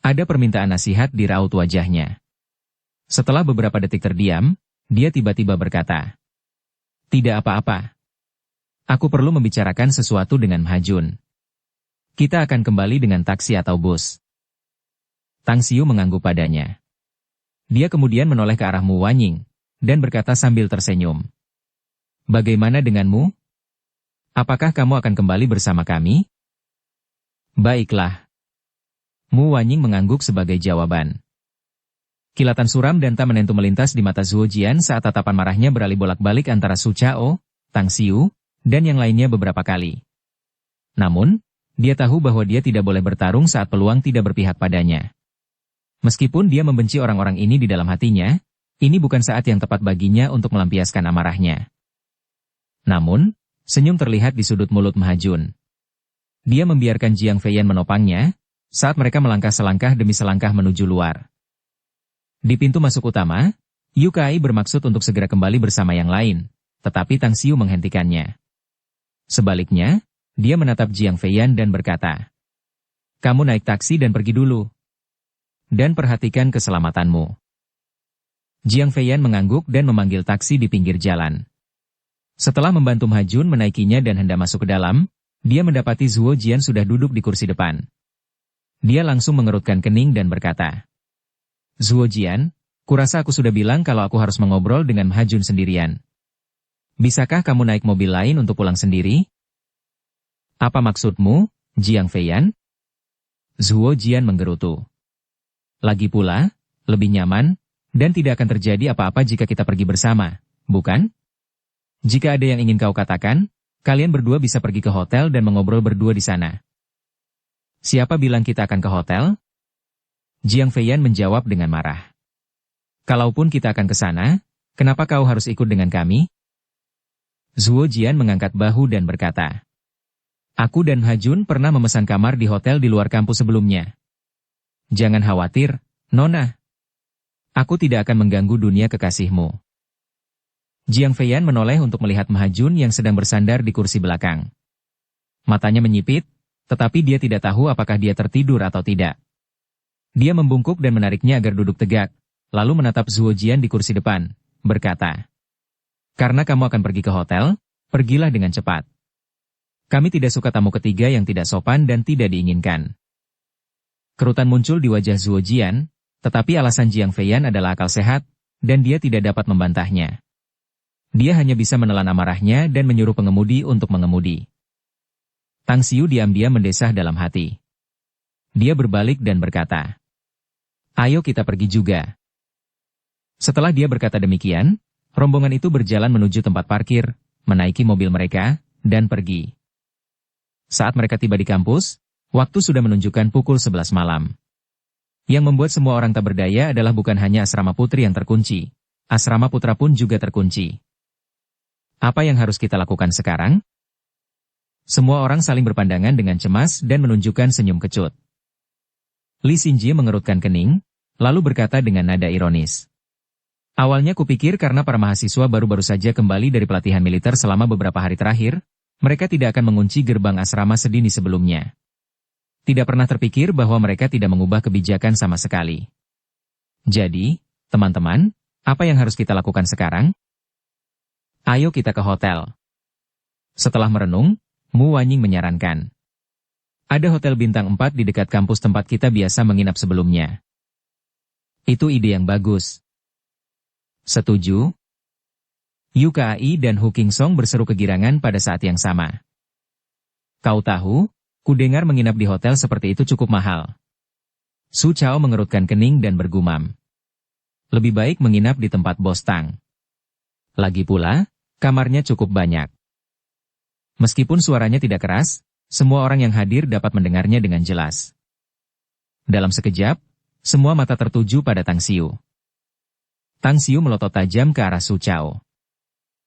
Ada permintaan nasihat di raut wajahnya. Setelah beberapa detik terdiam, dia tiba-tiba berkata, "Tidak apa-apa. Aku perlu membicarakan sesuatu dengan Mahjun. Kita akan kembali dengan taksi atau bus." Tang Xiu mengangguk padanya. Dia kemudian menoleh ke arah Mu Wanying, dan berkata sambil tersenyum, "Bagaimana denganmu? Apakah kamu akan kembali bersama kami?" "Baiklah." Mu Wanying mengangguk sebagai jawaban. Kilatan suram dan tak menentu melintas di mata Zuo Jian saat tatapan marahnya beralih bolak-balik antara Su Chao, Tang Xiu, dan yang lainnya beberapa kali. Namun, dia tahu bahwa dia tidak boleh bertarung saat peluang tidak berpihak padanya. Meskipun dia membenci orang-orang ini di dalam hatinya, ini bukan saat yang tepat baginya untuk melampiaskan amarahnya. Namun, senyum terlihat di sudut mulut Mahajun. Dia membiarkan Jiang Feiyan menopangnya, saat mereka melangkah selangkah demi selangkah menuju luar. Di pintu masuk utama, Yu Kai bermaksud untuk segera kembali bersama yang lain, tetapi Tang Xiu menghentikannya. Sebaliknya, dia menatap Jiang Feiyan dan berkata, "Kamu naik taksi dan pergi dulu. Dan perhatikan keselamatanmu." Jiang Feiyan mengangguk dan memanggil taksi di pinggir jalan. Setelah membantu Mahajun menaikinya dan hendak masuk ke dalam, dia mendapati Zuo Jian sudah duduk di kursi depan. Dia langsung mengerutkan kening dan berkata, "Zuo Jian, kurasa aku sudah bilang kalau aku harus mengobrol dengan Mahajun sendirian. Bisakah kamu naik mobil lain untuk pulang sendiri?" "Apa maksudmu, Jiang Feiyan?" Zuo Jian menggerutu. "Lagi pula, lebih nyaman, dan tidak akan terjadi apa-apa jika kita pergi bersama, bukan? Jika ada yang ingin kau katakan, kalian berdua bisa pergi ke hotel dan mengobrol berdua di sana." "Siapa bilang kita akan ke hotel?" Jiang Feiyan menjawab dengan marah. "Kalaupun kita akan ke sana, kenapa kau harus ikut dengan kami?" Zuo Jian mengangkat bahu dan berkata, "Aku dan Hajun pernah memesan kamar di hotel di luar kampus sebelumnya. Jangan khawatir, Nona. Aku tidak akan mengganggu dunia kekasihmu." Jiang Feiyan menoleh untuk melihat Mahajun yang sedang bersandar di kursi belakang. Matanya menyipit, tetapi dia tidak tahu apakah dia tertidur atau tidak. Dia membungkuk dan menariknya agar duduk tegak, lalu menatap Zuo Jian di kursi depan, berkata, "Karena kamu akan pergi ke hotel, pergilah dengan cepat. Kami tidak suka tamu ketiga yang tidak sopan dan tidak diinginkan." Kerutan muncul di wajah Zuo Jian, tetapi alasan Jiang Feiyan adalah akal sehat, dan dia tidak dapat membantahnya. Dia hanya bisa menelan amarahnya dan menyuruh pengemudi untuk mengemudi. Tang Xiu diam-diam mendesah dalam hati. Dia berbalik dan berkata, "Ayo kita pergi juga." Setelah dia berkata demikian, rombongan itu berjalan menuju tempat parkir, menaiki mobil mereka, dan pergi. Saat mereka tiba di kampus, waktu sudah menunjukkan pukul 11 malam. Yang membuat semua orang tak berdaya adalah bukan hanya asrama putri yang terkunci, asrama putra pun juga terkunci. Apa yang harus kita lakukan sekarang? Semua orang saling berpandangan dengan cemas dan menunjukkan senyum kecut. Li Xinjie mengerutkan kening, lalu berkata dengan nada ironis. "Awalnya kupikir karena para mahasiswa baru-baru saja kembali dari pelatihan militer selama beberapa hari terakhir, mereka tidak akan mengunci gerbang asrama sedini sebelumnya. Tidak pernah terpikir bahwa mereka tidak mengubah kebijakan sama sekali. Jadi, teman-teman, apa yang harus kita lakukan sekarang? Ayo kita ke hotel." Setelah merenung, Mu Wanying menyarankan. "Ada hotel bintang 4 di dekat kampus tempat kita biasa menginap sebelumnya." "Itu ide yang bagus." "Setuju." Yu Kai dan Hu Qingsong berseru kegirangan pada saat yang sama. "Kau tahu, ku dengar menginap di hotel seperti itu cukup mahal." Su Chao mengerutkan kening dan bergumam. "Lebih baik menginap di tempat Bos Tang. Lagi pula, kamarnya cukup banyak." Meskipun suaranya tidak keras, semua orang yang hadir dapat mendengarnya dengan jelas. Dalam sekejap, semua mata tertuju pada Tang Xiu. Tang Xiu melotot tajam ke arah Su Chao.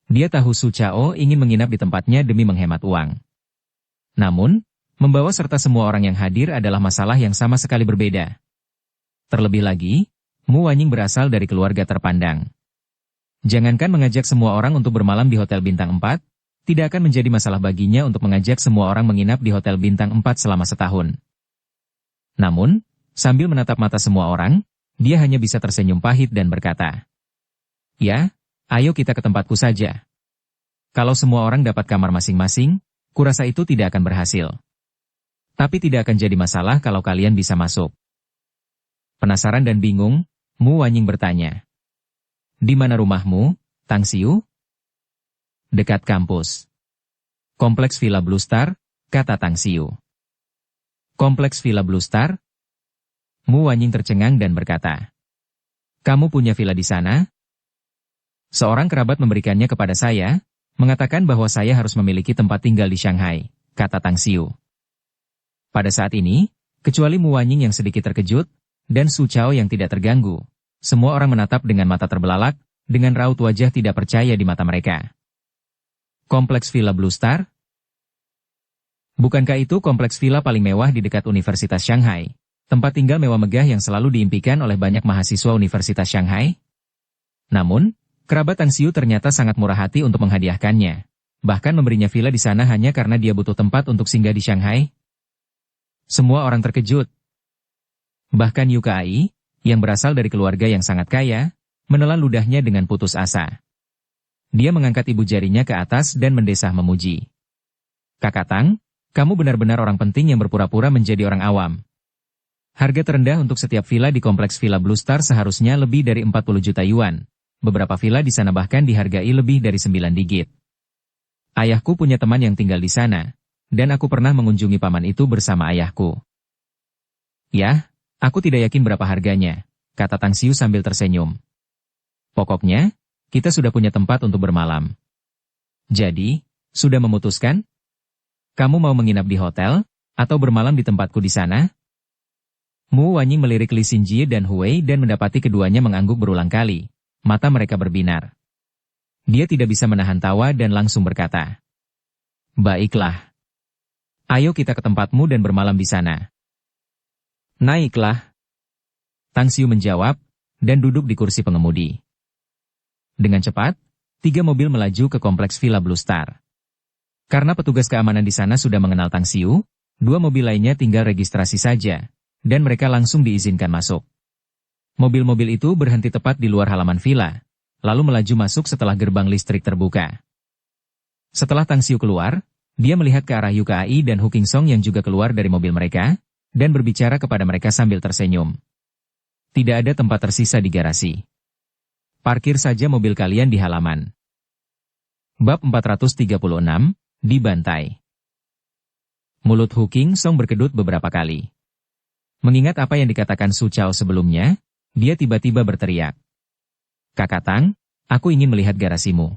Dia tahu Su Chao ingin menginap di tempatnya demi menghemat uang. Namun, membawa serta semua orang yang hadir adalah masalah yang sama sekali berbeda. Terlebih lagi, Mu Wanying berasal dari keluarga terpandang. Jangankan mengajak semua orang untuk bermalam di Hotel Bintang 4, tidak akan menjadi masalah baginya untuk mengajak semua orang menginap di Hotel Bintang 4 selama setahun. Namun, sambil menatap mata semua orang, dia hanya bisa tersenyum pahit dan berkata, "Ya, ayo kita ke tempatku saja. Kalau semua orang dapat kamar masing-masing, kurasa itu tidak akan berhasil. Tapi tidak akan jadi masalah kalau kalian bisa masuk." Penasaran dan bingung, Mu Wanying bertanya, "Di mana rumahmu, Tang Xiu?" "Dekat kampus." "Kompleks Villa Blue Star," kata Tang Xiu. "Kompleks Villa Blue Star?" Mu Wanying tercengang dan berkata, Kamu punya villa di sana? Seorang kerabat memberikannya kepada saya, mengatakan bahwa saya harus memiliki tempat tinggal di Shanghai, kata Tang Xiu. Pada saat ini, kecuali Mu Wanying yang sedikit terkejut, dan Su Chao yang tidak terganggu, semua orang menatap dengan mata terbelalak, dengan raut wajah tidak percaya di mata mereka. Kompleks Villa Blue Star? Bukankah itu kompleks villa paling mewah di dekat Universitas Shanghai? Tempat tinggal mewah megah yang selalu diimpikan oleh banyak mahasiswa Universitas Shanghai? Namun, kerabat Tang Xiu ternyata sangat murah hati untuk menghadiahkannya. Bahkan memberinya villa di sana hanya karena dia butuh tempat untuk singgah di Shanghai. Semua orang terkejut. Bahkan Yu Kai, yang berasal dari keluarga yang sangat kaya, menelan ludahnya dengan putus asa. Dia mengangkat ibu jarinya ke atas dan mendesah memuji. Kakak Tang, kamu benar-benar orang penting yang berpura-pura menjadi orang awam. Harga terendah untuk setiap villa di kompleks Villa Blue Star seharusnya lebih dari 40 juta yuan. Beberapa villa di sana bahkan dihargai lebih dari 9 digit. Ayahku punya teman yang tinggal di sana, dan aku pernah mengunjungi paman itu bersama ayahku. Yah, aku tidak yakin berapa harganya, kata Tang Xiu sambil tersenyum. Pokoknya, kita sudah punya tempat untuk bermalam. Jadi, sudah memutuskan? Kamu mau menginap di hotel, atau bermalam di tempatku di sana? Mu Wanying melirik Li Xinjie dan Huei dan mendapati keduanya mengangguk berulang kali. Mata mereka berbinar. Dia tidak bisa menahan tawa dan langsung berkata, "Baiklah. Ayo kita ke tempatmu dan bermalam di sana." "Naiklah." Tang Xiu menjawab, dan duduk di kursi pengemudi. Dengan cepat, 3 mobil melaju ke kompleks Villa Blue Star. Karena petugas keamanan di sana sudah mengenal Tang Xiu, 2 mobil lainnya tinggal registrasi saja, dan mereka langsung diizinkan masuk. Mobil-mobil itu berhenti tepat di luar halaman villa, lalu melaju masuk setelah gerbang listrik terbuka. Setelah Tang Xiu keluar, dia melihat ke arah Yu Kai dan Hu Qingsong yang juga keluar dari mobil mereka, dan berbicara kepada mereka sambil tersenyum. Tidak ada tempat tersisa di garasi. Parkir saja mobil kalian di halaman. Bab 436, dibantai. Mulut Hu Qingsong berkedut beberapa kali. Mengingat apa yang dikatakan Su Chao sebelumnya, dia tiba-tiba berteriak. "Kakak Tang, aku ingin melihat garasimu.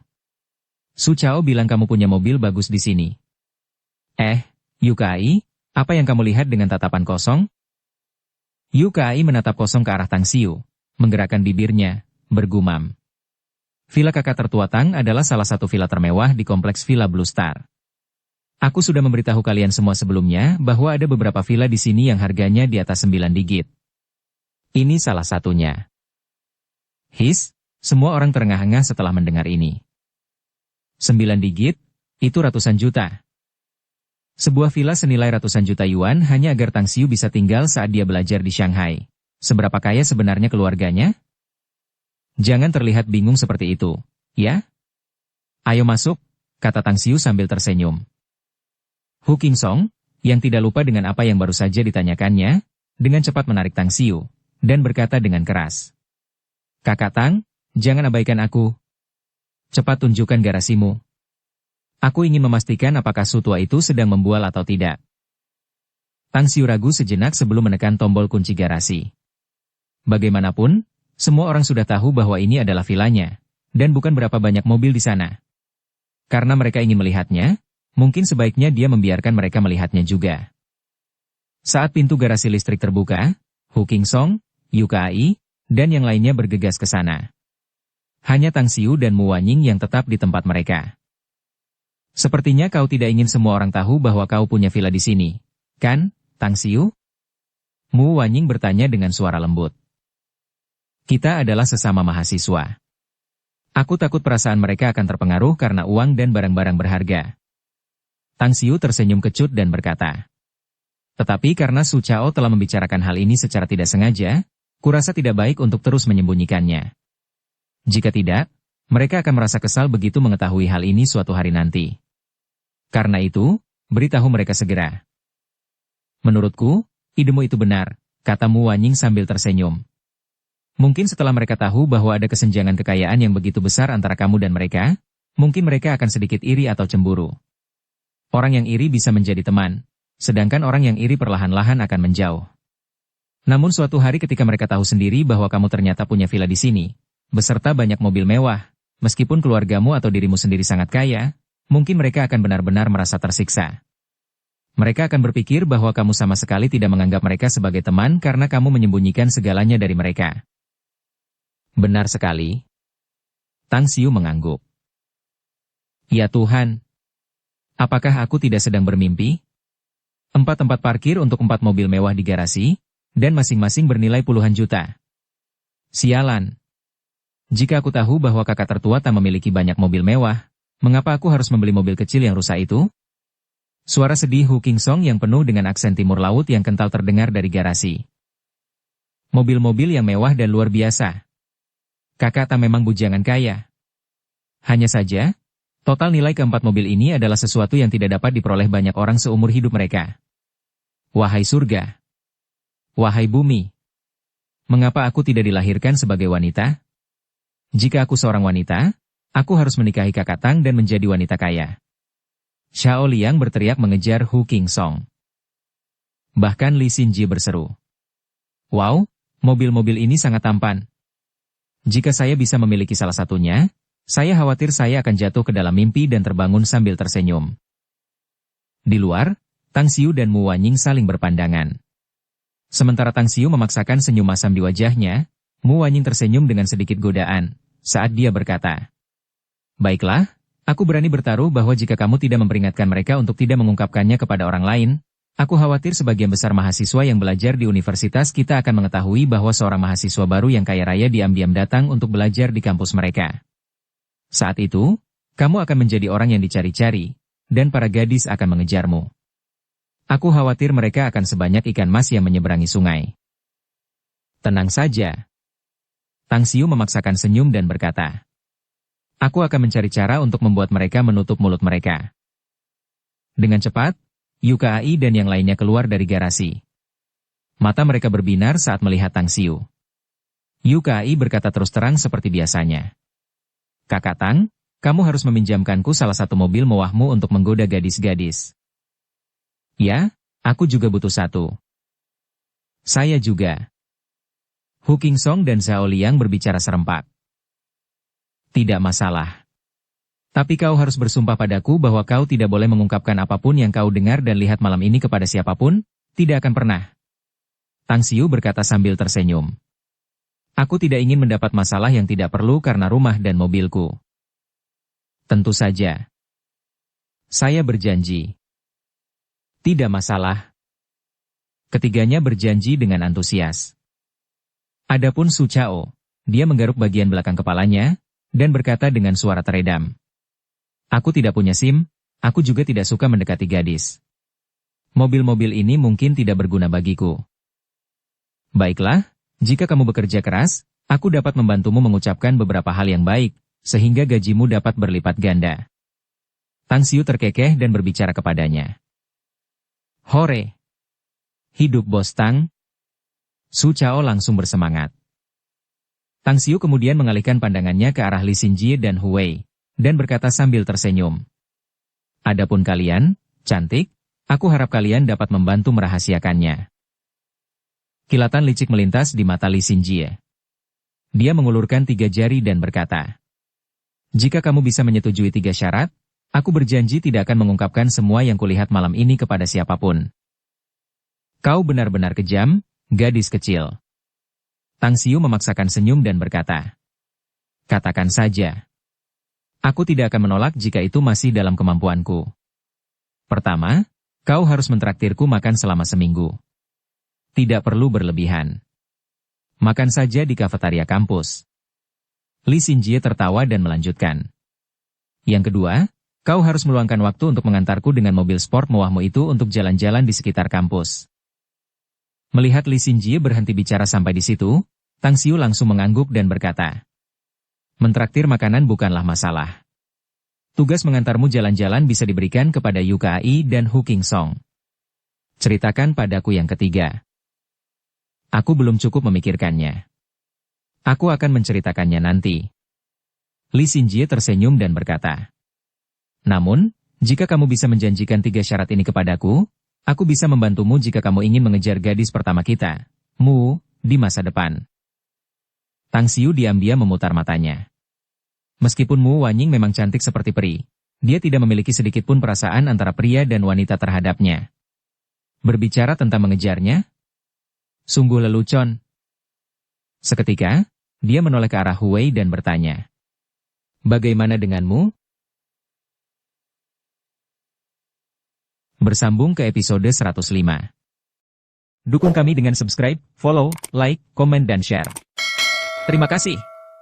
Su Chao bilang kamu punya mobil bagus di sini." Yu Kai, apa yang kamu lihat dengan tatapan kosong? Yu Kai menatap kosong ke arah Tang Xiu, menggerakkan bibirnya, bergumam. Villa kakak tertua Tang adalah salah satu villa termewah di kompleks Villa Blue Star. Aku sudah memberitahu kalian semua sebelumnya bahwa ada beberapa villa di sini yang harganya di atas 9 digit. Ini salah satunya. Semua orang terengah-engah setelah mendengar ini. 9 digit, itu ratusan juta. Sebuah villa senilai ratusan juta yuan hanya agar Tang Xiu bisa tinggal saat dia belajar di Shanghai. Seberapa kaya sebenarnya keluarganya? Jangan terlihat bingung seperti itu, ya? Ayo masuk, kata Tang Xiu sambil tersenyum. Hu Qingsong, yang tidak lupa dengan apa yang baru saja ditanyakannya, dengan cepat menarik Tang Xiu, dan berkata dengan keras. "Kakak Tang, jangan abaikan aku. Cepat tunjukkan garasimu. Aku ingin memastikan apakah Su tua itu sedang membual atau tidak." Tang Xiu ragu sejenak sebelum menekan tombol kunci garasi. Bagaimanapun, semua orang sudah tahu bahwa ini adalah vilanya, dan bukan berapa banyak mobil di sana. Karena mereka ingin melihatnya, mungkin sebaiknya dia membiarkan mereka melihatnya juga. Saat pintu garasi listrik terbuka, Hu Qingsong, Yu Kai, dan yang lainnya bergegas ke sana. Hanya Tang Xiu dan Mu Wanying yang tetap di tempat mereka. "Sepertinya kau tidak ingin semua orang tahu bahwa kau punya villa di sini, kan, Tang Xiu?" Mu Wanying bertanya dengan suara lembut. "Kita adalah sesama mahasiswa. Aku takut perasaan mereka akan terpengaruh karena uang dan barang-barang berharga." Tang Xiu tersenyum kecut dan berkata, "Tetapi karena Su Chao telah membicarakan hal ini secara tidak sengaja, kurasa tidak baik untuk terus menyembunyikannya. Jika tidak, mereka akan merasa kesal begitu mengetahui hal ini suatu hari nanti. Karena itu, beritahu mereka segera." "Menurutku, idemu itu benar," kata Mu Wanying sambil tersenyum. "Mungkin setelah mereka tahu bahwa ada kesenjangan kekayaan yang begitu besar antara kamu dan mereka, mungkin mereka akan sedikit iri atau cemburu. Orang yang iri bisa menjadi teman, sedangkan orang yang iri perlahan-lahan akan menjauh. Namun suatu hari ketika mereka tahu sendiri bahwa kamu ternyata punya villa di sini, beserta banyak mobil mewah, meskipun keluargamu atau dirimu sendiri sangat kaya, mungkin mereka akan benar-benar merasa tersiksa. Mereka akan berpikir bahwa kamu sama sekali tidak menganggap mereka sebagai teman karena kamu menyembunyikan segalanya dari mereka. Benar sekali. Tang Xiu mengangguk. Ya Tuhan. Apakah aku tidak sedang bermimpi? 4 tempat parkir untuk 4 mobil mewah di garasi, dan masing-masing bernilai puluhan juta. Sialan. Jika aku tahu bahwa kakak tertua tak memiliki banyak mobil mewah, mengapa aku harus membeli mobil kecil yang rusak itu? Suara sedih Hu Qingsong yang penuh dengan aksen timur laut yang kental terdengar dari garasi. Mobil-mobil yang mewah dan luar biasa. Kakak tak memang bujangan kaya. Hanya saja, total nilai keempat mobil ini adalah sesuatu yang tidak dapat diperoleh banyak orang seumur hidup mereka. Wahai surga! Wahai bumi! Mengapa aku tidak dilahirkan sebagai wanita? Jika aku seorang wanita, aku harus menikahi kakak Tang dan menjadi wanita kaya. Xiao Liang berteriak mengejar Hu Qingsong. Bahkan Li Xinjie berseru. Wow, mobil-mobil ini sangat tampan. Jika saya bisa memiliki salah satunya, saya khawatir saya akan jatuh ke dalam mimpi dan terbangun sambil tersenyum. Di luar, Tang Xiu dan Mu Wanying saling berpandangan. Sementara Tang Xiu memaksakan senyum masam di wajahnya, Mu Wanying tersenyum dengan sedikit godaan, saat dia berkata, Baiklah, aku berani bertaruh bahwa jika kamu tidak memperingatkan mereka untuk tidak mengungkapkannya kepada orang lain, aku khawatir sebagian besar mahasiswa yang belajar di universitas kita akan mengetahui bahwa seorang mahasiswa baru yang kaya raya diam-diam datang untuk belajar di kampus mereka. Saat itu, kamu akan menjadi orang yang dicari-cari, dan para gadis akan mengejarmu. Aku khawatir mereka akan sebanyak ikan mas yang menyeberangi sungai. Tenang saja. Tang Xiu memaksakan senyum dan berkata, Aku akan mencari cara untuk membuat mereka menutup mulut mereka. Dengan cepat, Yuka Ai dan yang lainnya keluar dari garasi. Mata mereka berbinar saat melihat Tang Xiu. Yuka Ai berkata terus terang seperti biasanya. Kakak Tang, kamu harus meminjamkanku salah satu mobil mewahmu untuk menggoda gadis-gadis. Ya, aku juga butuh satu. Saya juga. Hu Qingsong dan Xiao Liang berbicara serempak. Tidak masalah. Tapi kau harus bersumpah padaku bahwa kau tidak boleh mengungkapkan apapun yang kau dengar dan lihat malam ini kepada siapapun, tidak akan pernah. Tang Xiu berkata sambil tersenyum. Aku tidak ingin mendapat masalah yang tidak perlu karena rumah dan mobilku. Tentu saja. Saya berjanji. Tidak masalah. Ketiganya berjanji dengan antusias. Adapun Su Chao, dia menggaruk bagian belakang kepalanya, dan berkata dengan suara teredam. Aku tidak punya SIM, aku juga tidak suka mendekati gadis. Mobil-mobil ini mungkin tidak berguna bagiku. Baiklah, jika kamu bekerja keras, aku dapat membantumu mengucapkan beberapa hal yang baik, sehingga gajimu dapat berlipat ganda. Tang Xiu terkekeh dan berbicara kepadanya. Hore! Hidup Bos Tang! Su Chao langsung bersemangat. Tang Xiu kemudian mengalihkan pandangannya ke arah Li Xinjie dan Hu Wei, dan berkata sambil tersenyum. Adapun kalian, cantik, aku harap kalian dapat membantu merahasiakannya. Kilatan licik melintas di mata Li Xinjie. Dia mengulurkan 3 jari dan berkata, Jika kamu bisa menyetujui 3 syarat, aku berjanji tidak akan mengungkapkan semua yang kulihat malam ini kepada siapapun. Kau benar-benar kejam, gadis kecil. Tang Xiu memaksakan senyum dan berkata, Katakan saja. Aku tidak akan menolak jika itu masih dalam kemampuanku. Pertama, kau harus mentraktirku makan selama seminggu. Tidak perlu berlebihan. Makan saja di kafetaria kampus. Li Xinjie tertawa dan melanjutkan. Yang kedua, kau harus meluangkan waktu untuk mengantarku dengan mobil sport mewahmu itu untuk jalan-jalan di sekitar kampus. Melihat Li Xinjie berhenti bicara sampai di situ, Tang Xiu langsung mengangguk dan berkata, Mentraktir makanan bukanlah masalah. Tugas mengantarmu jalan-jalan bisa diberikan kepada Yuka Ai dan Hu Qingsong. Ceritakan padaku yang ketiga. Aku belum cukup memikirkannya. Aku akan menceritakannya nanti. Li Xinjie tersenyum dan berkata, Namun, jika kamu bisa menjanjikan 3 syarat ini kepadaku, aku bisa membantumu jika kamu ingin mengejar gadis pertama kita, Mu, di masa depan. Tang Xiu diam-diam memutar matanya. Meskipun Mu Wanying memang cantik seperti peri, dia tidak memiliki sedikit pun perasaan antara pria dan wanita terhadapnya. Berbicara tentang mengejarnya, sungguh lelucon. Seketika, dia menoleh ke arah Huwei dan bertanya, "Bagaimana denganmu?" Bersambung ke episode 105. Dukung kami dengan subscribe, follow, like, komen dan share. Terima kasih.